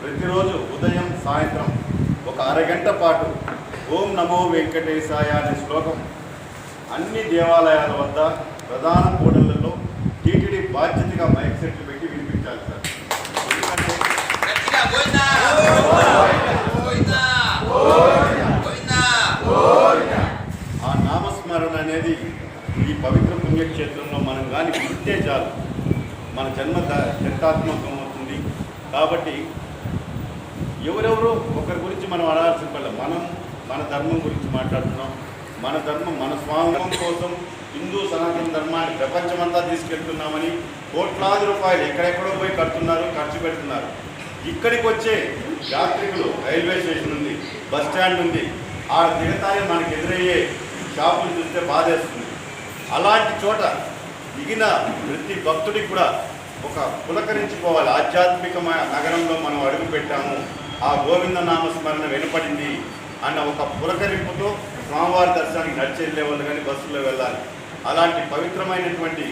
Speaker 4: ప్రతిరోజు ఉదయం సాయంత్రం ఒక అరగంట పాటు ఓం నమో వెంకటేశాయ అనే శ్లోకం అన్ని దేవాలయాల వద్ద ప్రధాన కూడళ్లలో టీటీడీ బాధ్యతగా మైక్ సెట్లు పెట్టి వినిపించాలి సార్. ఎందుకంటే ఆ నామస్మరణ అనేది ఈ పవిత్ర పుణ్యక్షేత్రంలో మనం కానీ వింటే చాలు మన జన్మ చరితాత్మకం అవుతుంది. కాబట్టి ఎవరెవరో ఒకరి గురించి మనం అడగాల్సిన పని, మనం మన ధర్మం గురించి మాట్లాడుతున్నాం. మన ధర్మం మన స్వామి కోసం హిందూ సనాతన ధర్మాన్ని ప్రపంచమంతా తీసుకెళ్తున్నామని కోట్లాది రూపాయలు ఎక్కడెక్కడో పోయి కడుతున్నారు, ఖర్చు పెడుతున్నారు. ఇక్కడికి వచ్చే యాత్రికులు రైల్వే స్టేషన్ ఉంది, బస్ స్టాండ్ ఉంది, ఆ దిగతానే మనకు ఎదురయ్యే షాపులు చూస్తే బాధేస్తుంది. అలాంటి చోట దిగిన ప్రతి భక్తుడికి కూడా ఒక పులకరించిపోవాలి. ఆధ్యాత్మికమైన నగరంలో మనం అడుగు పెట్టాము, ఆ గోవింద నామస్మరణ వినపడింది అన్న ఒక పులకరింపుతో స్వామివారి దర్శనానికి నడిచి వెళ్ళే వాళ్ళు కానీ బస్సులో వెళ్ళాలి. అలాంటి పవిత్రమైనటువంటి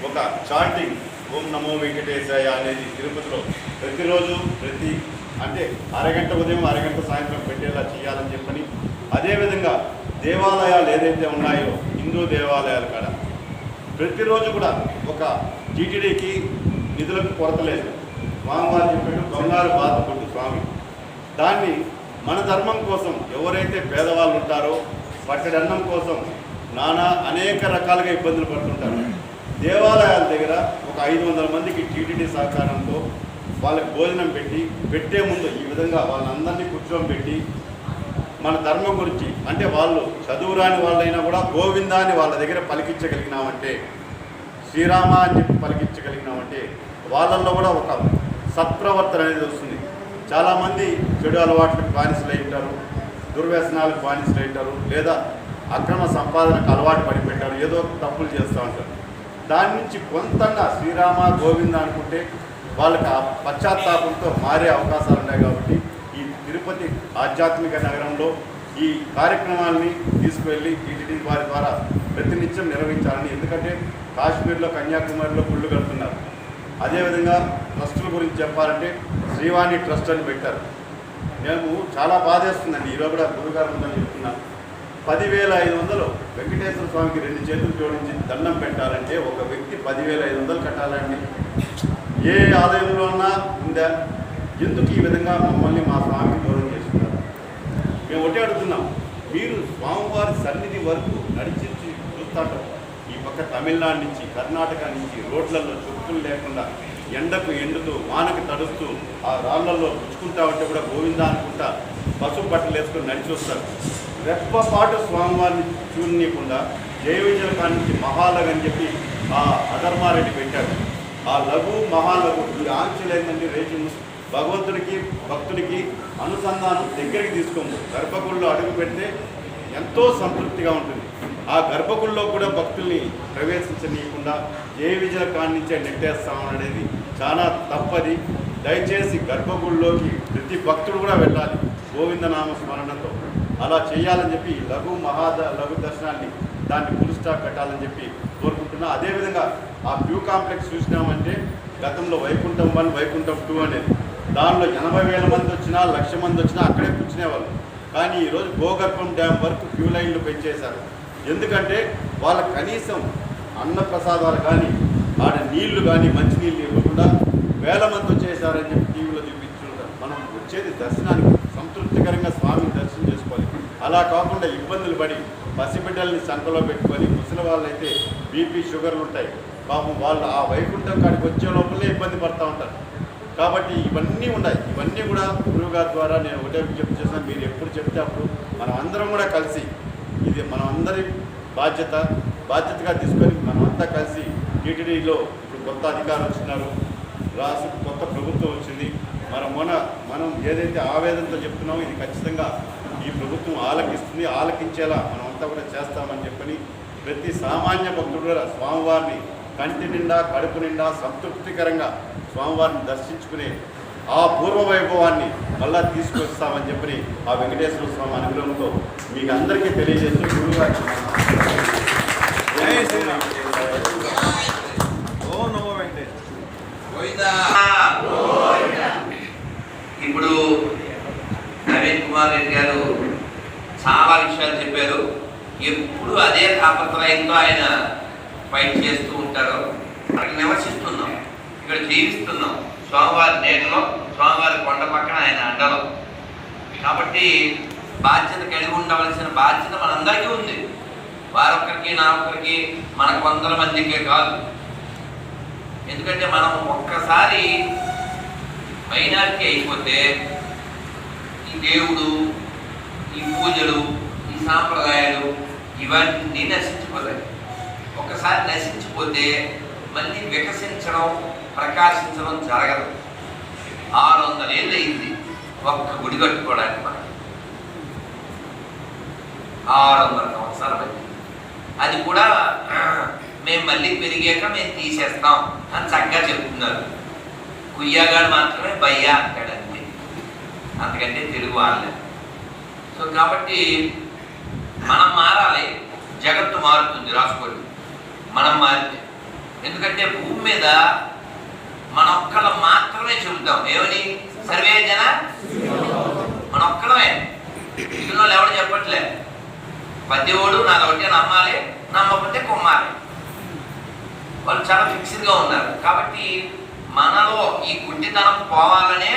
Speaker 4: ఒక చాటింగ్ ఓం నమో వెంకటేశాయ అనేది తిరుపతిలో ప్రతిరోజు అంటే అరగంట ఉదయం అరగంట సాయంత్రం పెట్టేలా చేయాలని చెప్పని, అదేవిధంగా దేవాలయాలు ఏదైతే ఉన్నాయో హిందూ దేవాలయాలు కాడ ప్రతిరోజు కూడా ఒక టీటీడీకి నిధులకు కొరత లేదు. స్వామివారు చెప్పినట్టు బంగారు బాధపడ్డు స్వామి. దాన్ని మన ధర్మం కోసం ఎవరైతే పేదవాళ్ళు ఉంటారో పట్టెడన్నం కోసం అనేక రకాలుగా ఇబ్బందులు పడుతుంటారు. దేవాలయాల దగ్గర ఒక 500 మందికి టీటీడీ సహకారంతో వాళ్ళకి భోజనం పెట్టే ముందు ఈ విధంగా వాళ్ళందరినీ కూర్చోబెట్టి మన ధర్మం గురించి, అంటే వాళ్ళు చదువురాని వాళ్ళైనా కూడా గోవిందా అని వాళ్ళ దగ్గర పలికించగలిగినామంటే, శ్రీరామ అని చెప్పి పలికించగలిగినామంటే వాళ్ళల్లో కూడా ఒక సత్ప్రవర్తన అనేది వస్తుంది. చాలామంది చెడు అలవాట్లకు బానిసలు ఉంటారు, దుర్వ్యసనాలకు బానిసలు ఉంటారు, లేదా అక్రమ సంపాదనకు అలవాటు పడిపెట్టారు, ఏదో తప్పులు చేస్తూ ఉంటారు. దాని నుంచి కొంతన్నా శ్రీరామ గోవింద అనుకుంటే వాళ్ళకి ఆ పశ్చాత్తాపంతో మారే అవకాశాలు ఉన్నాయి. కాబట్టి ఈ తిరుపతి ఆధ్యాత్మిక నగరంలో ఈ కార్యక్రమాలని తీసుకువెళ్ళి టీటీడీ వారి ద్వారా ప్రతినిత్యం నిర్వహించాలని. ఎందుకంటే కాశ్మీర్లో కన్యాకుమారిలో గుళ్ళు కడుతున్నారు. అదేవిధంగా ట్రస్టుల గురించి చెప్పాలంటే శ్రీవాణి ట్రస్ట్ అని పెట్టారు. నేను చాలా బాధేస్తుందండి. ఈరోజు కూడా గురుగారు ఉందని చెప్తున్నాను. 10,500 వెంకటేశ్వర స్వామికి 2 చేతులు జోడించి దండం పెట్టాలంటే ఒక వ్యక్తి 10,500 కట్టాలండి. ఏ ఆలయంలో ఉన్నా ఉందా? ఎందుకు ఈ విధంగా మమ్మల్ని మా స్వామికి దూరం చేస్తున్నారు? మేము ఒకటే అడుగుతున్నాం, మీరు స్వామివారి సన్నిధి వరకు నడిచి చూస్తాంటాం. ఈ పక్క తమిళనాడు నుంచి కర్ణాటక నుంచి రోడ్లలో చుక్కులు లేకుండా ఎండుతూ వానకు తడుస్తూ ఆ రాళ్లలో పుచ్చుకుంటా ఉంటే కూడా గోవిందా అనుకుంటా పసుపు బట్టలు వేసుకొని నడిచి వస్తారు. రెప్పపాటు స్వామివారిని చూడనీయకుండా జయ విజయ కాడి నుంచి మహాలగ్ అని చెప్పి ఆ అధర్మారెడ్డి పెట్టాడు. ఆ లఘు మహాలఘు ఈ ఆంక్షలు ఏంటంటే రేషన్ భగవంతుడికి భక్తుడికి అనుసంధానం దగ్గరికి తీసుకోము. గర్భగుడిలో అడుగు పెడితే ఎంతో సంతృప్తిగా ఉంటుంది. ఆ గర్భగుడిలో కూడా భక్తుల్ని ప్రవేశించనీయకుండా ఏ విజయ కానించే నెట్టేస్తామనేది చాలా తప్పది. దయచేసి గర్భగుడిలోకి ప్రతి భక్తుడు కూడా వెళ్ళాలి గోవిందనామ స్మరణతో. అలా చేయాలని చెప్పి లఘు దర్శనాన్ని దాన్ని ఫుల్ స్టాప్ పెట్టాలని చెప్పి కోరుకుంటున్నా. అదేవిధంగా ఆ క్యూ కాంప్లెక్స్ చూసినామంటే గతంలో వైకుంఠం 1, వైకుంఠం 2 అనేది దానిలో 80,000 మంది వచ్చినా 1,00,000 మంది వచ్చినా అక్కడే కూర్చునేవాళ్ళు. కానీ ఈరోజు గోగర్భం డ్యామ్ వరకు క్యూ లైన్లు పెంచేశారు. ఎందుకంటే వాళ్ళ కనీసం అన్నప్రసాదాలు కానీ ఆడ నీళ్లు కానీ మంచినీళ్ళు ఇవ్వకుండా వేల మంది వచ్చేసారని చెప్పి టీవీలో చూపించుకుంటారు. మనం వచ్చేది దర్శనానికి, సంతృప్తికరంగా స్వామిని దర్శనం చేసుకోవాలి. అలా కాకుండా ఇబ్బందులు పడి పసిబిడ్డల్ని సంకలో పెట్టుకొని ముసలి వాళ్ళైతే బీపీ షుగర్లు ఉంటాయి. పాపం వాళ్ళు ఆ వైకుంఠం కాడికి వచ్చే లోపలే ఇబ్బంది పడుతూ ఉంటారు. కాబట్టి ఇవన్నీ ఉన్నాయి. ఇవన్నీ కూడా గురువు గారి ద్వారా నేను ఒకటే విజ్ఞప్తి చేస్తాను, మీరు ఎప్పుడు చెప్తే అప్పుడు మనం అందరం కూడా కలిసి, ఇది మనం అందరి బాధ్యతగా తీసుకొని మనమంతా కలిసి టీటీడీలో ఇప్పుడు కొత్త అధికారులు వచ్చినారు, కొత్త ప్రభుత్వం వచ్చింది. మనం ఏదైతే ఆవేదనతో చెప్తున్నామో ఇది ఖచ్చితంగా ఈ ప్రభుత్వం ఆలకిస్తుంది. ఆలకించేలా మనమంతా కూడా చేస్తామని చెప్పని ప్రతి సామాన్య భక్తుడు కూడా స్వామివారిని కంటి నిండా కడుపు నిండా సంతృప్తికరంగా స్వామివారిని దర్శించుకునే ఆ పూర్వ వైభవాన్ని మళ్ళా తీసుకొస్తామని చెప్పని ఆ వెంకటేశ్వర స్వామి అనుగ్రహంతో మీకు అందరికీ తెలియజేస్తూ గురువుగారు
Speaker 1: ఇప్పుడు నవీన్ కుమార్ రెడ్డి గారు చాలా విషయాలు చెప్పారు. ఎప్పుడు అదే తాపత్రయంతో ఆయన ఫైట్ చేస్తూ ఉంటారు. అక్కడ నివసిస్తున్నాం, ఇక్కడ జీవిస్తున్నాం, స్వామివారి నేటలో, స్వామివారి కొండ పక్కన ఆయన అండలో. కాబట్టి బాధ్యత కలిగి ఉండవలసిన బాధ్యత మనందరికీ ఉంది. వారొక్కరికి, నా ఒక్కరికి, మన 100 మందికే కాదు. ఎందుకంటే మనం ఒక్కసారి మైనారిటీ అయిపోతే ఈ దేవుడు, ఈ పూజలు, ఈ సాంప్రదాయాలు ఇవన్నీ నశించిపోతాయి. ఒకసారి నశించిపోతే మళ్ళీ వికసించడం, ప్రకాశించడం జరగదు. 600 ఏళ్ళు అయింది ఒక్క గుడి కట్టుకోవడానికి. మనం 600 సంవత్సరాలు అయింది. అది కూడా మేము మళ్ళీ పెరిగాక మేము తీసేస్తాం అని చక్కగా చెప్తున్నారు. కుయ్యగాడు మాత్రమే బయ్యా అంటాడు అంతే, అంతకంటే తెలుగు వాళ్ళే. సో కాబట్టి మనం మారాలి, జగత్తు మారుతుంది. రాసుకోండి, మనం మారితే. ఎందుకంటే భూమి మీద మన ఒక్కళ్ళం మాత్రమే చెబుతాం ఏమని, సర్వే జన మన ఒక్కడమే. ఇందులో ఎవరు చెప్పట్లే. పద్యవాడు నాదొకటే నమ్మాలి, నమ్మకపోతే కొమ్మాలి. వాళ్ళు చాలా ఫిక్స్డ్గా ఉన్నారు. కాబట్టి మనలో ఈ గుడ్డితనం పోవాలనే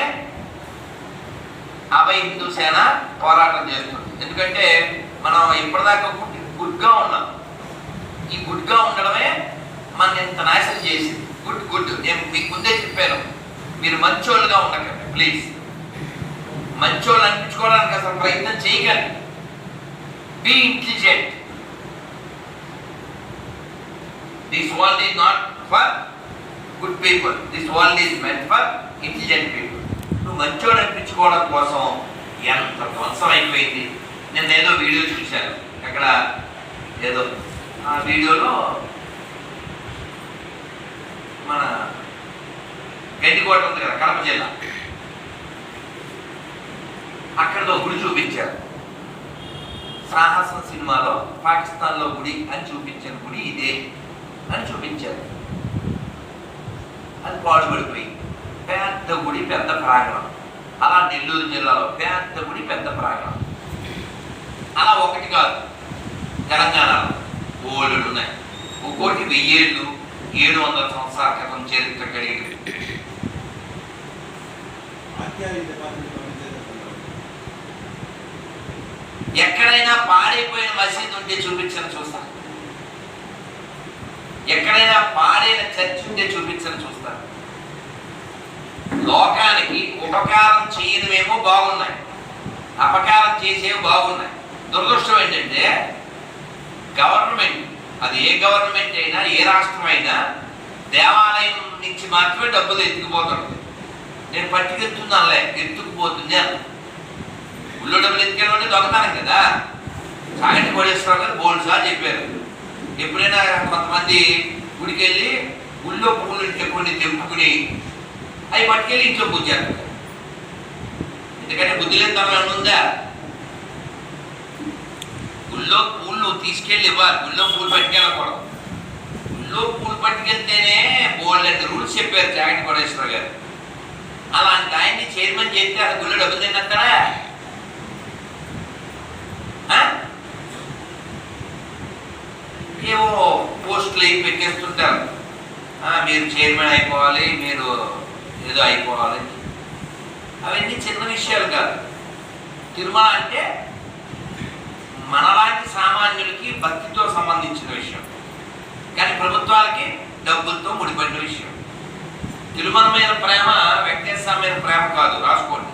Speaker 1: అభయ హిందూ సేన పోరాటం చేస్తుంది. ఎందుకంటే మనం ఇప్పటిదాకా గుడ్గా ఉన్నాం. ఈ గుడ్గా ఉండడమే మన ఇంత నాశనం చేసింది. గుడ్ నేను మీకు ముందే చెప్పాను, మీరు మంచోళ్ళుగా ఉండకండి ప్లీజ్. మంచోళ్ళు అనిపించుకోవడానికి అసలు ప్రయత్నం చేయకండి. Be intelligent. This world is not for good people, this world is meant for intelligent people. నువ్వు మంచోడు అనిపించుకోవడం కోసం ఎంత ధ్వంసం అయిపోయింది. నేను ఏదో వీడియో చూశాను, అక్కడ ఏదో ఆ వీడియోలో మన గడ్డికోట ఉంది కదా, కడప జిల్లా, అక్కడతో గుడి చూపించారు. సాహసం సినిమాలో పాకిస్తాన్లో గుడి అని చూపించిన గుడి ఇదే అని చూపించారు. అది పాడుపడిపోయింది. పెద్ద గుడి, పెద్ద ప్రాంగణం. అలా నెల్లూరు జిల్లాలో పెద్ద గుడి, పెద్ద ప్రాంగణం. అలా ఒకటి కాదు, తెలంగాణలో ఓళ్ళు ఉన్నాయి. ఒక్కోటి 1000 ఏళ్ళు, 700 సంవత్సరాల క్రితం చరిత్ర కలిగి. ఎక్కడైనా పాడైపోయిన మసీదు ఉంటే చూపించని చూస్తాను. ఎక్కడైనా పాడైన చర్చ్ ఉంటే చూపించని చూస్తాను. లోకానికి ఉపకారం చేయనివేమో బాగున్నాయి, అపకారం చేసేవి బాగున్నాయి. దురదృష్టం ఏంటంటే గవర్నమెంట్, అది ఏ గవర్నమెంట్ అయినా, ఏ రాష్ట్రం అయినా దేవాలయం నుంచి మాత్రమే డబ్బులు ఎత్తుకుపోతుంది. నేను పట్టుకెళ్తున్నానులే, ఎత్తుకుపోతుంది అని. ఊళ్ళో డబ్బులు ఎత్తుకెళ్ళమంటే దొంగతనం కదా. చాగంటి కోటేశ్వరరావు గారు బోల్డ్ సార్లు చెప్పారు, ఎప్పుడైనా కొంతమంది గుడికి వెళ్ళి గుళ్ళో పువ్వులు కొన్ని తెంపుకుని అవి పట్టుకెళ్ళి ఇంట్లో పూజ చేస్తారు. ఎందుకంటే బుద్ధి లేని తనం ఏమైనా ఉందా? గుళ్ళో పూలు తీసుకెళ్ళి ఇవ్వాలి, గుళ్ళో పూలు పట్టుకెళ్ళకూడదు. గుళ్ళో పూలు పట్టుకెళ్తేనే బోల్డ్ రూల్స్ చెప్పారు చాగంటి కోటేశ్వరరావు గారు. అలాంటి ఆయన్ని చైర్మన్ చేస్తే అది గుళ్ళో డబ్బులు తిన్నస్తాడా? ఏవో పోస్టులు అయి పెట్టేస్తుంటారు, మీరు చైర్మన్ అయిపోవాలి, మీరు ఏదో అయిపోవాలి. అవన్నీ చిన్న విషయాలు కాదు. తిరుమల అంటే మనలాంటి సామాన్యులకి భక్తితో సంబంధించిన విషయం, కానీ ప్రభుత్వాలకి డబ్బులతో ముడిపడిన విషయం. తిరుమల మీద ప్రేమ వెంకటేశ్వర మీద ప్రేమ కాదు, రాసుకోండి.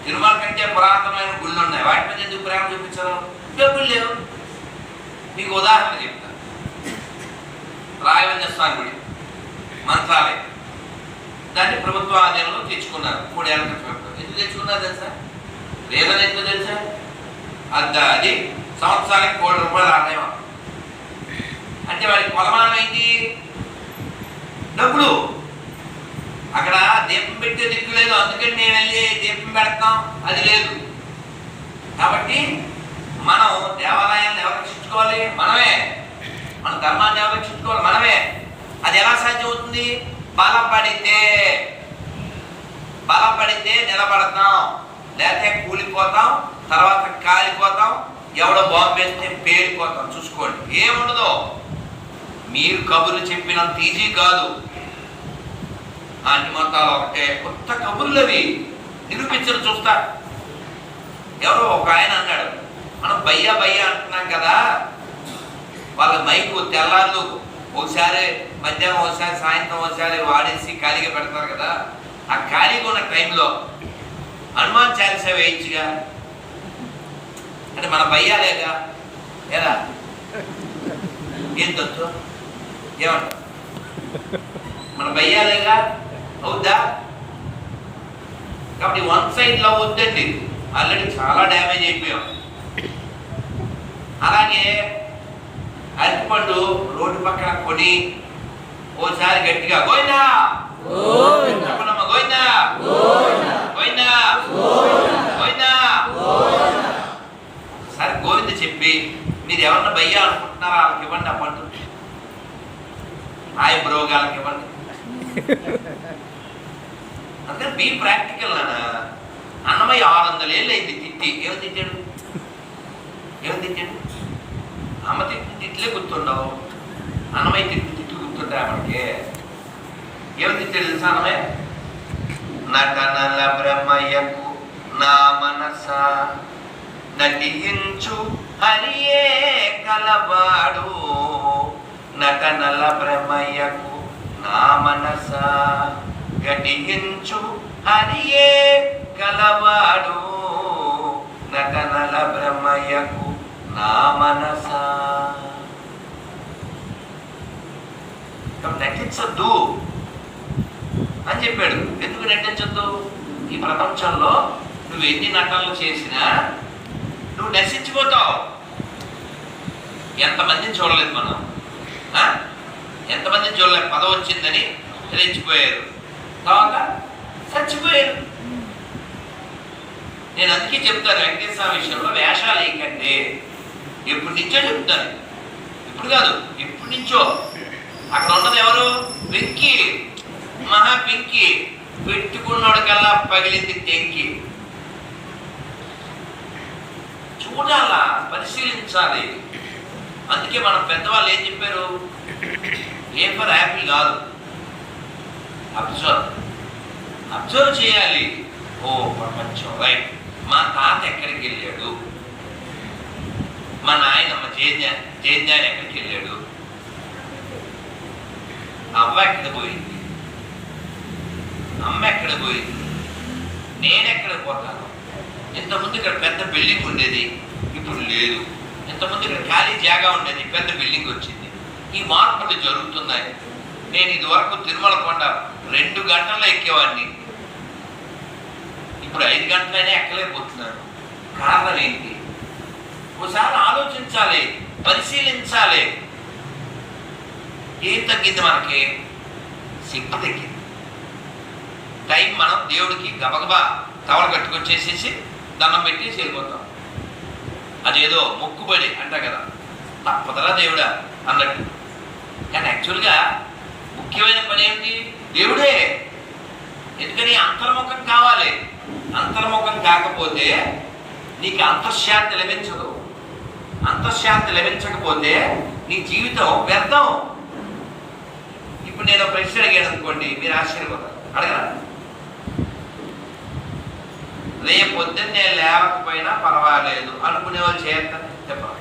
Speaker 1: తిరుమల కంటే పురాతనమైన గుళ్ళు ఉన్నాయి, వాటి మీద ఎందుకు ప్రేమ చూపించరు? డబ్బులు లేవు. మీకు ఉదాహరణ చెప్తాను. రాఘవేంద్ర స్వామి గుడి మంత్రాలయం, దాన్ని ప్రభుత్వ ఆధీనంలో తెచ్చుకున్నారు 3 ఏళ్ల క్రితం. ఎందుకు తెచ్చుకున్నారు తెలుసా? రీజన్ ఎందుకు తెలుసా? అది సంవత్సరానికి ₹1,00,00,000 ఆదాయం. అంటే వాడికి కొలమానం ఏంటి? డబ్బులు. అక్కడ దీపం పెట్టే దిక్కు లేదు, అందుకని మేము వెళ్ళి దీపం పెడతాం, అది లేదు. కాబట్టి మనం దేవాలయాలను ఎవరు రక్షించుకోవాలి? మనమే. మన ధర్మాన్ని ఎవరు రక్షించుకోవాలి? మనమే. అది ఎలా సాధ్యం అవుతుంది? బలపడితే నిలబడతాం, లేకపోతే కూలిపోతాం, తర్వాత కాలిపోతాం, ఎవడో బాంబు వేస్తే పేలిపోతాం. చూసుకోండి, ఏముండదు. మీరు కబుర్లు చెప్పినంత ఈజీ కాదు. అన్ని మతాలు ఒకటే, కొత్త కబుర్లు అవి నిరూపించరు. చూస్తా. ఎవరో ఒక ఆయన అన్నాడు, మనం బయ్యా అంటున్నాం కదా, వాళ్ళ మైకు తెల్లార్లు ఒకసారి, మధ్యాహ్నం ఒకసారి, సాయంత్రం ఒకసారి వాడేసి ఖాళీగా పెడతారు కదా. ఆ ఖాళీగా ఉన్న టైంలో హనుమాన్ చాలీసా వేయించుగా. అంటే మన బయ్యాలేగా ఎలా? ఏం తొత్తు ఏమంట? మన బయ్యాలేగా, అవుద్దా? కాబట్టి వన్ సైడ్ లవ్ వద్దండి, ఆల్రెడీ చాలా డ్యామేజ్ అయిపోయాం. అలాగే అరటిపండు రోడ్డు పక్కన కొని ఓసారి గట్టిగా గోయిందా చెప్పనమ్మా, గోయిందా గోయిందా గోయిందా సరే గోవింద చెప్పి మీరు ఎవరన్నా భయ్యా అనుకుంటున్నారా వాళ్ళకి ఇవ్వండి ఆ పండు. హాయ్ బ్రో వాళ్ళకి ఇవ్వండి. అంటే బీ ప్రాక్టికల్ నాన్న. అన్నమయ్య 600 ఏళ్ళు అయింది తిట్టి. ఏమని తిట్టాడు? అమ్మ తిట్లే గుర్తుండవు, అన్నమయ్య తిట్లు గుర్తుంటాయి మనకి. ఏమని తిట్టాడు తెలుసా అన్నమయ్య? నటనల బ్రహ్మయ్యకు నా మనస నటించు హరియే కలవాడు, నటనల బ్రహ్మయ్యకు నా మనస గటించు హరియే కలవాడు, నటనల బ్రహ్మయ్యకు నా మనస. నటించద్దు అని చెప్పాడు. ఎందుకు నటించద్దు? ఈ ప్రపంచంలో నువ్వు ఎన్ని నటనలు చేసినా నువ్వు నశించిపోతావు. ఎంతమందిని చూడలేదు మనం, ఎంతమందిని చూడలేదు. పదవి వచ్చిందని రెచ్చిపోయారు, తర్వాత చచ్చిపోయారు. నేను అందుకే చెప్తాను, వెంకటేశ్వర విషయంలో వేషాలు వేయకండి. ఎప్పటి నుంచో చెప్తాను, ఇప్పుడు కాదు, ఎప్పటి నుంచో. అక్కడ ఉన్నది ఎవరు? వెంకీ, మహా పింకి. పెట్టుకున్నోడికల్లా పగిలింది టెంకి. చూడాలా, పరిశీలించాలి. అందుకే మన పెద్దవాళ్ళు ఏం చెప్పారు? ఏ ఫర్ యాపిల్ కాదు, అబ్జర్వ్ చేయాలి. ఓ ప్రపంచం రైట్. మా తాత ఎక్కడికి వెళ్ళాడు, మా నాయనమ్మ జైన్యాన్ని ఎక్కడికి వెళ్ళాడు, అవ్వ ఎక్కడ పోయింది, అమ్మ ఎక్కడ పోయింది, నేను ఎక్కడ పోతాను. ఇంతకుముందు ఇక్కడ పెద్ద బిల్డింగ్ ఉండేది, ఇప్పుడు లేదు. ఇంతకుముందు ఇక్కడ ఖాళీ జాగా ఉండేది, పెద్ద బిల్డింగ్ వచ్చింది. ఈ మార్పులు జరుగుతున్నాయి. నేను ఇదివరకు తిరుమల కొండ 2 గంటల్లో ఎక్కేవాడిని, ఇప్పుడు 5 గంటలైనా ఎక్కలేకపోతున్నాను. కారణం ఏంటి? ఒకసారి ఆలోచించాలి, పరిశీలించాలి. ఏం తగ్గింది మనకి? శక్తి తగ్గింది. టైం మనం దేవుడికి గబగబా తవల కట్టుకొచ్చేసేసి దండం పెట్టి వెళ్ళిపోతాం. అదేదో మొక్కుబడి అంట కదా, తప్పదలా దేవుడా అన్నట్టు. కానీ యాక్చువల్గా ముఖ్యమైన పని ఏంటి? దేవుడే. ఎందుకని? అంతర్ముఖం కావాలి. అంతర్ముఖం కాకపోతే నీకు అంతఃశాంతి లభించదు. అంతఃశాంతి లభించకపోతే నీ జీవితం వ్యర్థం. ఇప్పుడు నేను ప్రశ్న అడిగాను అనుకోండి, మీరు ఆశ్చర్యపోతారు. అడగరా? రేపు పొద్దున్నే లేవకపోయినా పర్వాలేదు అనుకునే వాళ్ళు చేస్తాను చెప్పాలి.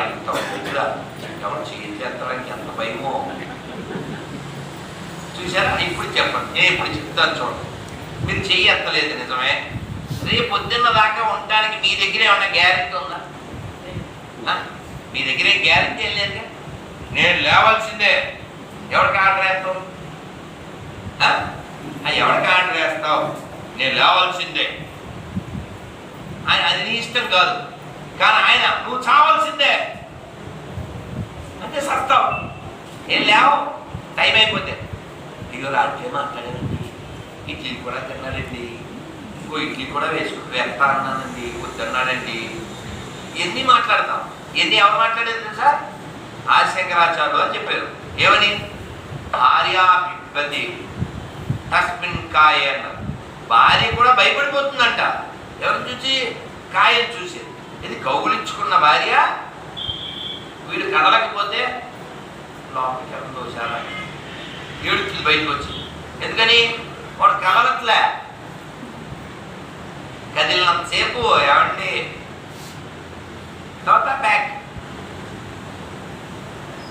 Speaker 1: ఎంత కూడా ఎవరు చేస్తానికి ఎంత భయమో చూసారా? ఇప్పుడు చెప్పండి, నేను ఇప్పుడు చెప్తాను చూడండి. మీరు చెయ్యి ఎత్తలేదు నిజమే. రేపు పొద్దున్న దాకా ఉండటానికి మీ దగ్గర ఏమన్నా గ్యారెంటీ ఉందా? మీ దగ్గర గ్యారెంటీ ఏం లేదుగా. నేను లేవాల్సిందే. ఎవరికి ఆర్డర్ వేస్తావు? ఎవరికి ఆర్డర్ వేస్తావు? నేను లేవాల్సిందే. అది నీ ఇష్టం కాదు. కానీ ఆయన నువ్వు చావాల్సిందే అంటే సస్తావు. ఏం లేవు, టైం అయిపోతే ఇక రాజ్యం మాట్లాడానండి, ఇడ్లీ కూడా తిన్నాడండి, ఇంకో ఇడ్లీ కూడా వేస్తానన్నానండి, వద్దన్నాడండి. ఎన్ని మాట్లాడతాం? ఎవరు మాట్లాడేది తెలుసా? ఆదిశంకరాచార్యులు అని చెప్పారు. ఏమని? భార్యాభిపతి తస్మిన్ కాయ అన్నారు. భార్య కూడా భయపడిపోతుందంట. ఎవరిని చూసి? కాయని చూసి. ఇది కౌగులించుకున్న భార్య వీడు కదలకపోతే లోపలికి వెళ్తుందో చాలా ఏడుతుంది బయటకు వచ్చి. ఎందుకని? వాడు కదలట్లే. కదిలినంతసేపు ఏమండి తర్వాత బ్యాక్.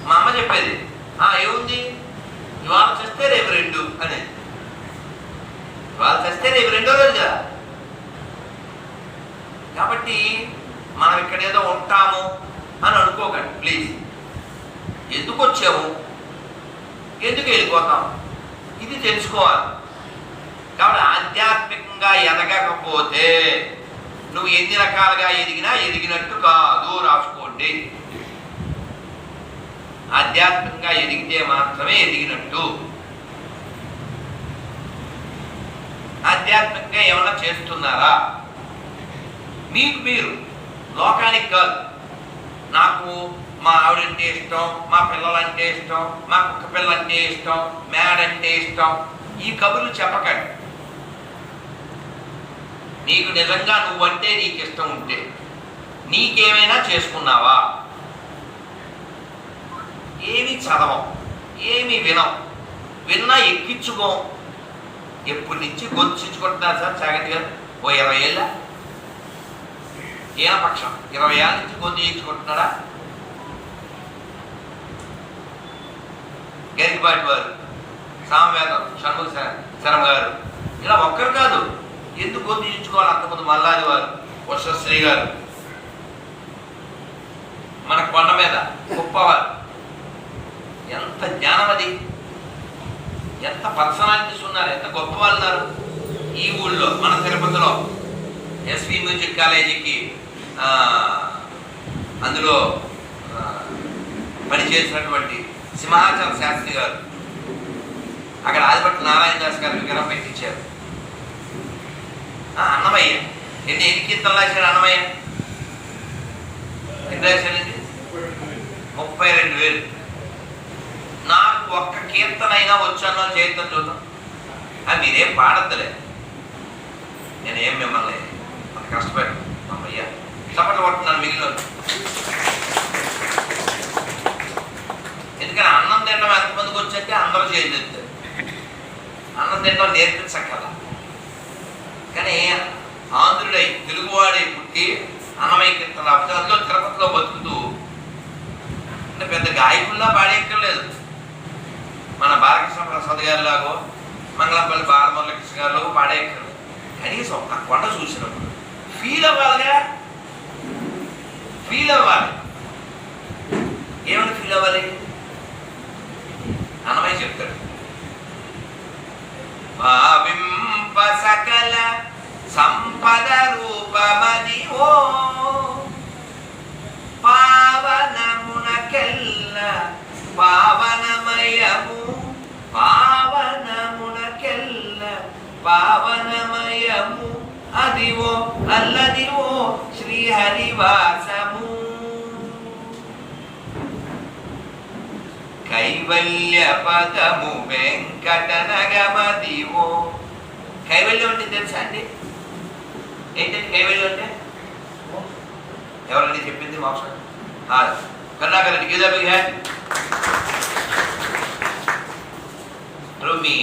Speaker 1: మా అమ్మ చెప్పేది, ఏముంది ఇవాళ చేస్తే రేపు 2 అనేది. ఇవాళ చేస్తే రేపు 2వ రోజు కదా. కాబట్టి మనం ఇక్కడ ఏదో ఉంటాము అని అనుకోకండి ప్లీజ్. ఎందుకు వచ్చాము, ఎందుకు వెళ్ళిపోతాం, ఇది తెలుసుకోవాలి. కాబట్టి ఆధ్యాత్మికంగా ఎదగకపోతే నువ్వు ఎన్ని రకాలుగా ఎదిగినట్టు కాదు. రాసుకోండి. ఆధ్యాత్మికంగా ఎదిగితే మాత్రమే ఎదిగినట్టు. ఆధ్యాత్మికంగా ఏమన్నా చేస్తున్నారా? మీకు మీరు, లోకానికి కాదు. నాకు మా ఆవిడంటే ఇష్టం, మా పిల్లలంటే ఇష్టం, మా కుక్క పిల్లంటే ఇష్టం, మేడంటే ఇష్టం, ఈ కబుర్లు చెప్పకండి. నీకు నిజంగా నువ్వంటే నీకు ఇష్టం ఉంటే నీకేమైనా చేసుకున్నావా? ఏమి చదవం, ఏమి వినం, విన్నా ఎక్కించుకోం. ఎప్పటి నుంచి గొంతుకుంటున్నారు సార్ చాగంటి గారు? ఓ 20 ఏళ్ళ ఏనపక్షం 20 ఏళ్ళ నుంచి గొంతు చేయించుకుంటున్నాడా? గరికపాటి వారు, సామవేదం షణ్ముఖ శర్మ గారు, ఇలా ఒక్కరు కాదు. ఎందుకు గొంతు చేయించుకోవాలి? అంతకుముందు మల్లాది వారు, వర్షశ్రీ గారు, మన కొండ మీద గొప్పవారు. ఎంత జ్ఞానం అది! ఎంత పర్సనాలిటీస్ ఉన్నారు, ఎంత గొప్ప వాళ్ళు ఉన్నారు. ఈ ఊళ్ళో మన తిరుపతిలో ఎస్వి మ్యూజిక్ కాలేజీకి అందులో పనిచేసినటువంటి సింహాచల శాస్త్రి గారు, అక్కడ ఆదిపట్ల నారాయణ దాస్ గారు విగ్రహం పెట్టించారు. అన్నమయ్య ఎన్ని కీర్తనలు రాశాడు అన్నమయ్య? ఎన్ని రాశాడండి? 32,000. నాకు ఒక్క కీర్తన అయినా వచ్చానో చేద్దాం చూద్దాం. మీరేం పాడద్దులే, నేనేం మిమ్మల్ని అంత కష్టపడి అమ్మయ్యా చప్పట్లు పడుతున్నాను మిగిలిన. ఎందుకని అన్నం తినడం ఎంతమందికి వచ్చంటే అందరూ చేయలేదు. అన్నం తినడం నేర్పించక్కల. కానీ ఆంధ్రుడై తెలుగువాడై పుట్టి అన్నమయ్య కీర్తన అందులో తిరుపతిలో బతుకుతూ అంటే పెద్ద గాయకుల్లా పాడేక్కర్లేదు. మన బాలకృష్ణ ప్రసాద్ గారి లాగో మంగళంపల్లి బాలమురళకృష్ణ గారిలో పాడేక్కర్లేదు. కనీసం ఆ కొండ చూసినప్పుడు ఫీల్ అవ్వాలిగా. ఫీల్ అవ్వాలి. ఏమని ఫీల్ అవ్వాలి? అన్నమయ్య చెప్తాడు, భావింప సకల సంపద రూపమది ఓ హరివాసము కైవల్య పదము వెంకటనగమదివో. కైవల్యం అంటే తెలుసా అండి? ఏంటంటే కైవల్యం అంటే ఎవరండి చెప్పింది? మోక్షం. కరుణాకర్ గీదాబి ఇప్పుడు మీ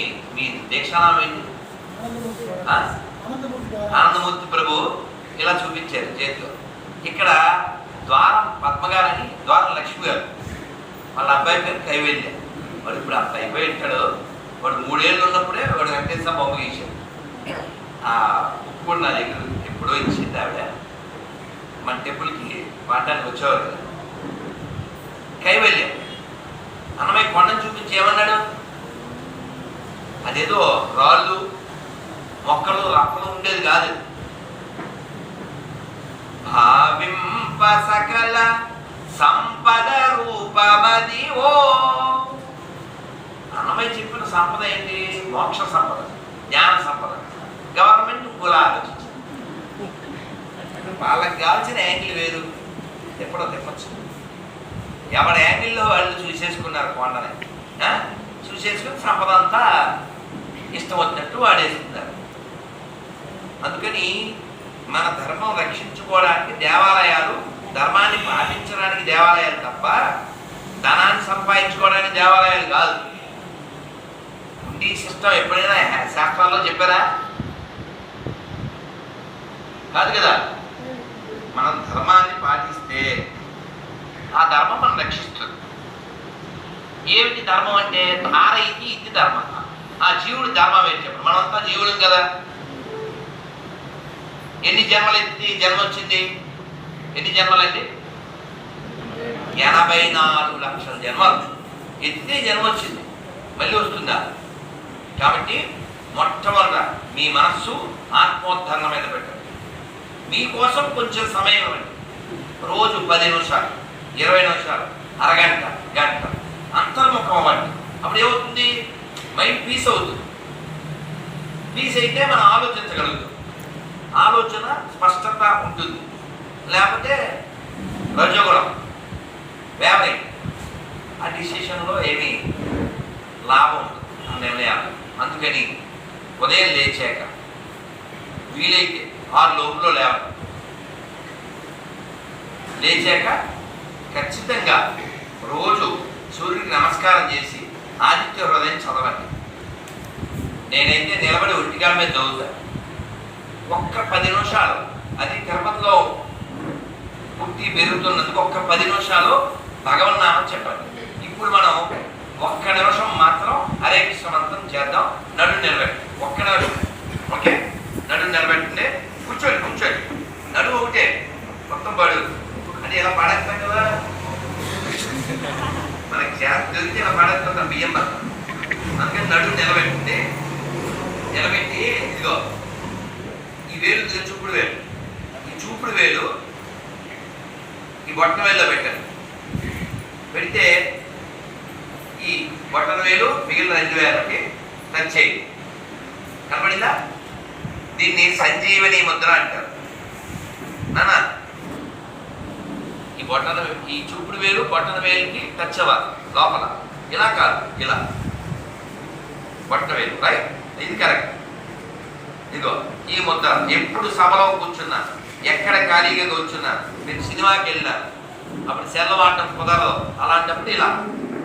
Speaker 1: దీక్షానామం ఏంటి? ఆనందమూర్తి ప్రభు ఇలా చూపించారు చేతిలో. ఇక్కడ ద్వారం పద్మగారని, ద్వారం లక్ష్మి గారు, వాళ్ళ అబ్బాయి పేరు కైవల్య. వాడు ఇప్పుడు అంత అయిపోయి ఉంటాడు. వాడు 3 ఏళ్ళు ఉన్నప్పుడే వాడు వెంకటేశ్వర బొమ్మ గీశాడు. ఆ బుక్ కూడా నా దగ్గర ఎప్పుడో ఇచ్చింది ఆవిడ. మన టెంపుల్కి పాడడానికి వచ్చేవారు కదా. కైవల్యం అన్నమయ్య కొండను చూపించి ఏమన్నాడు? అదేదో రాళ్ళు మొక్కలు రప్పలు ఉండేది కాదు. భావింప సకల సంపద రూపమది ఓ. అన్నమయ్య చెప్పిన సంపద ఏంటి? మోక్ష సంపద, జ్ఞాన సంపద. గవర్నమెంట్ కూడా ఆలోచించింది. వాళ్ళకి కావాల్సిన యాంగిల్ వేరు, ఎప్పుడో తిప్పచ్చు. ఎవరి యాంగిల్లో వాళ్ళు చూసేసుకున్నారు కొండని. చూసేసుకుని సంపద అంతా ఇష్టం వచ్చినట్టు వాడేసుకున్నారు. అందుకని మన ధర్మం రక్షించుకోవడానికి దేవాలయాలు, ధర్మాన్ని పాటించడానికి దేవాలయాలు తప్ప ధనాన్ని సంపాదించుకోవడానికి దేవాలయాలు కాదు. ఉండి సిస్టమ్ ఎప్పుడైనా శాస్త్రాల్లో చెప్పారా? కాదు కదా. మనం ధర్మాన్ని పాటిస్తే ఆ ధర్మం మనం రక్షిస్తుంది. ఏమిటి ధర్మం అంటే? ధార ఇది ఇది ధర్మం. ఆ జీవుడు ధర్మం ఏంటి చెప్పండి? మనమంతా జీవులం కదా. ఎన్ని జన్మలు ఎత్తి జన్మ వచ్చింది? ఎన్ని జన్మలండి? 84 లక్షల జన్మలు ఎత్తితే జన్మ వచ్చింది. మళ్ళీ వస్తుందా? కాబట్టి మొట్టమొదట మీ మనస్సు ఆత్మోద్ధరణ మీద పెట్టండి. మీకోసం కొంచెం సమయం ఇవ్వండి. రోజు 10 నిమిషాలు, 20 నిమిషాలు, అరగంట, గంట అంతర్ముఖం అవ్వండి. అప్పుడు ఏమవుతుంది? మైండ్ పీస్ అవుతుంది. పీస్ అయితే మనం ఆలోచించగలుగుతాం. ఆలోచన స్పష్టత ఉంటుంది. లేకపోతే రజోగుణం, వేవరింగ్, ఆ డిసిషన్లో ఏమీ లాభం ఉంటుంది ఆ నిర్ణయాలు. అందుకని ఉదయం లేచాక వీలైతే 6 లోపులో లేవాలి. లేచాక ఖచ్చితంగా రోజు సూర్యుడికి నమస్కారం చేసి ఆదిత్య హృదయం చదవండి. నేనైతే నిలబడి ఒంటికాల మీద చదువుతాను. ఒక్క 10 నిమిషాలు, అది తిరుపతిలో పుట్టి పెరుగుతున్నందుకు ఒక్క 10 నిమిషాలు భగవన్నామం చెప్పండి. ఇప్పుడు మనం 1 నిమిషం మాత్రం హరే కృష్ణ మంత్రం చేద్దాం. నడు నిలబెట్టి 1 నిమిషం. ఓకే, నడు నిలబెట్టిందే. కూర్చోండి. నడువు ఒకటే, మొత్తం పడు అంటే ఇలా పాడేస్తాం కదా. మనకి చేత దొరికితే ఇలా పాడేస్తాం బియ్యం పడతాం. అందుకని నడువు నిలబెట్టింది. నిలబెట్టి ఇదిగో ఈ వేలు, చూపుడు వేలు, ఈ చూపుడు వేలు ఈ బొట్టన వేలులో పెట్టండి. పెడితే ఈ బొట్టన వేలు మిగిలిన 2 వేలకి టచ్ చేయండి. కనపడిందా? దీన్ని సంజీవని ముద్ర అంటారు. నానా ఈ చూపుడు వేలు బొట్టన వేలుకి టచ్ అవ్వాలి లోపల. ఇలా కాదు, ఇలా బొట్టన వేలు. రైట్, ఇది కరెక్ట్. ఇదిగో ఈ ముద్ర. ఎప్పుడు సభలో కూర్చున్నా, ఎక్కడ ఖాళీగా కూర్చున్నా, మీరు సినిమాకి వెళ్ళినా, అప్పుడు సెల్ల వాడటం కుదరదు. అలాంటప్పుడు ఇలా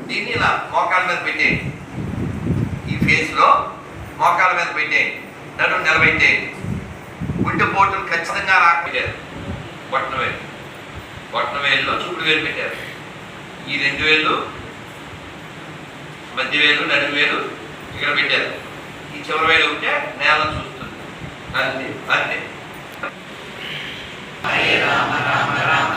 Speaker 1: దీన్ని ఇలా మోకాళ్ళ మీద పెట్టేయండి. ఈ ఫేస్లో మోకాళ్ళ మీద పెట్టేయండి. నడుము నిలబెట్టేయండి. గుండె పోటులు ఖచ్చితంగా రాకపోయారు. బొట్టన వేలులో చూపుడు వేలు పెట్టారు. ఈ 2 వేలు, మధ్య వేలు, నడుము వేలు ఇక్కడ పెట్టారు. ఈ చివరి వేలు ఉంటే నేలను చూస్తుంది. అంతే. హరే రామ రామ రామ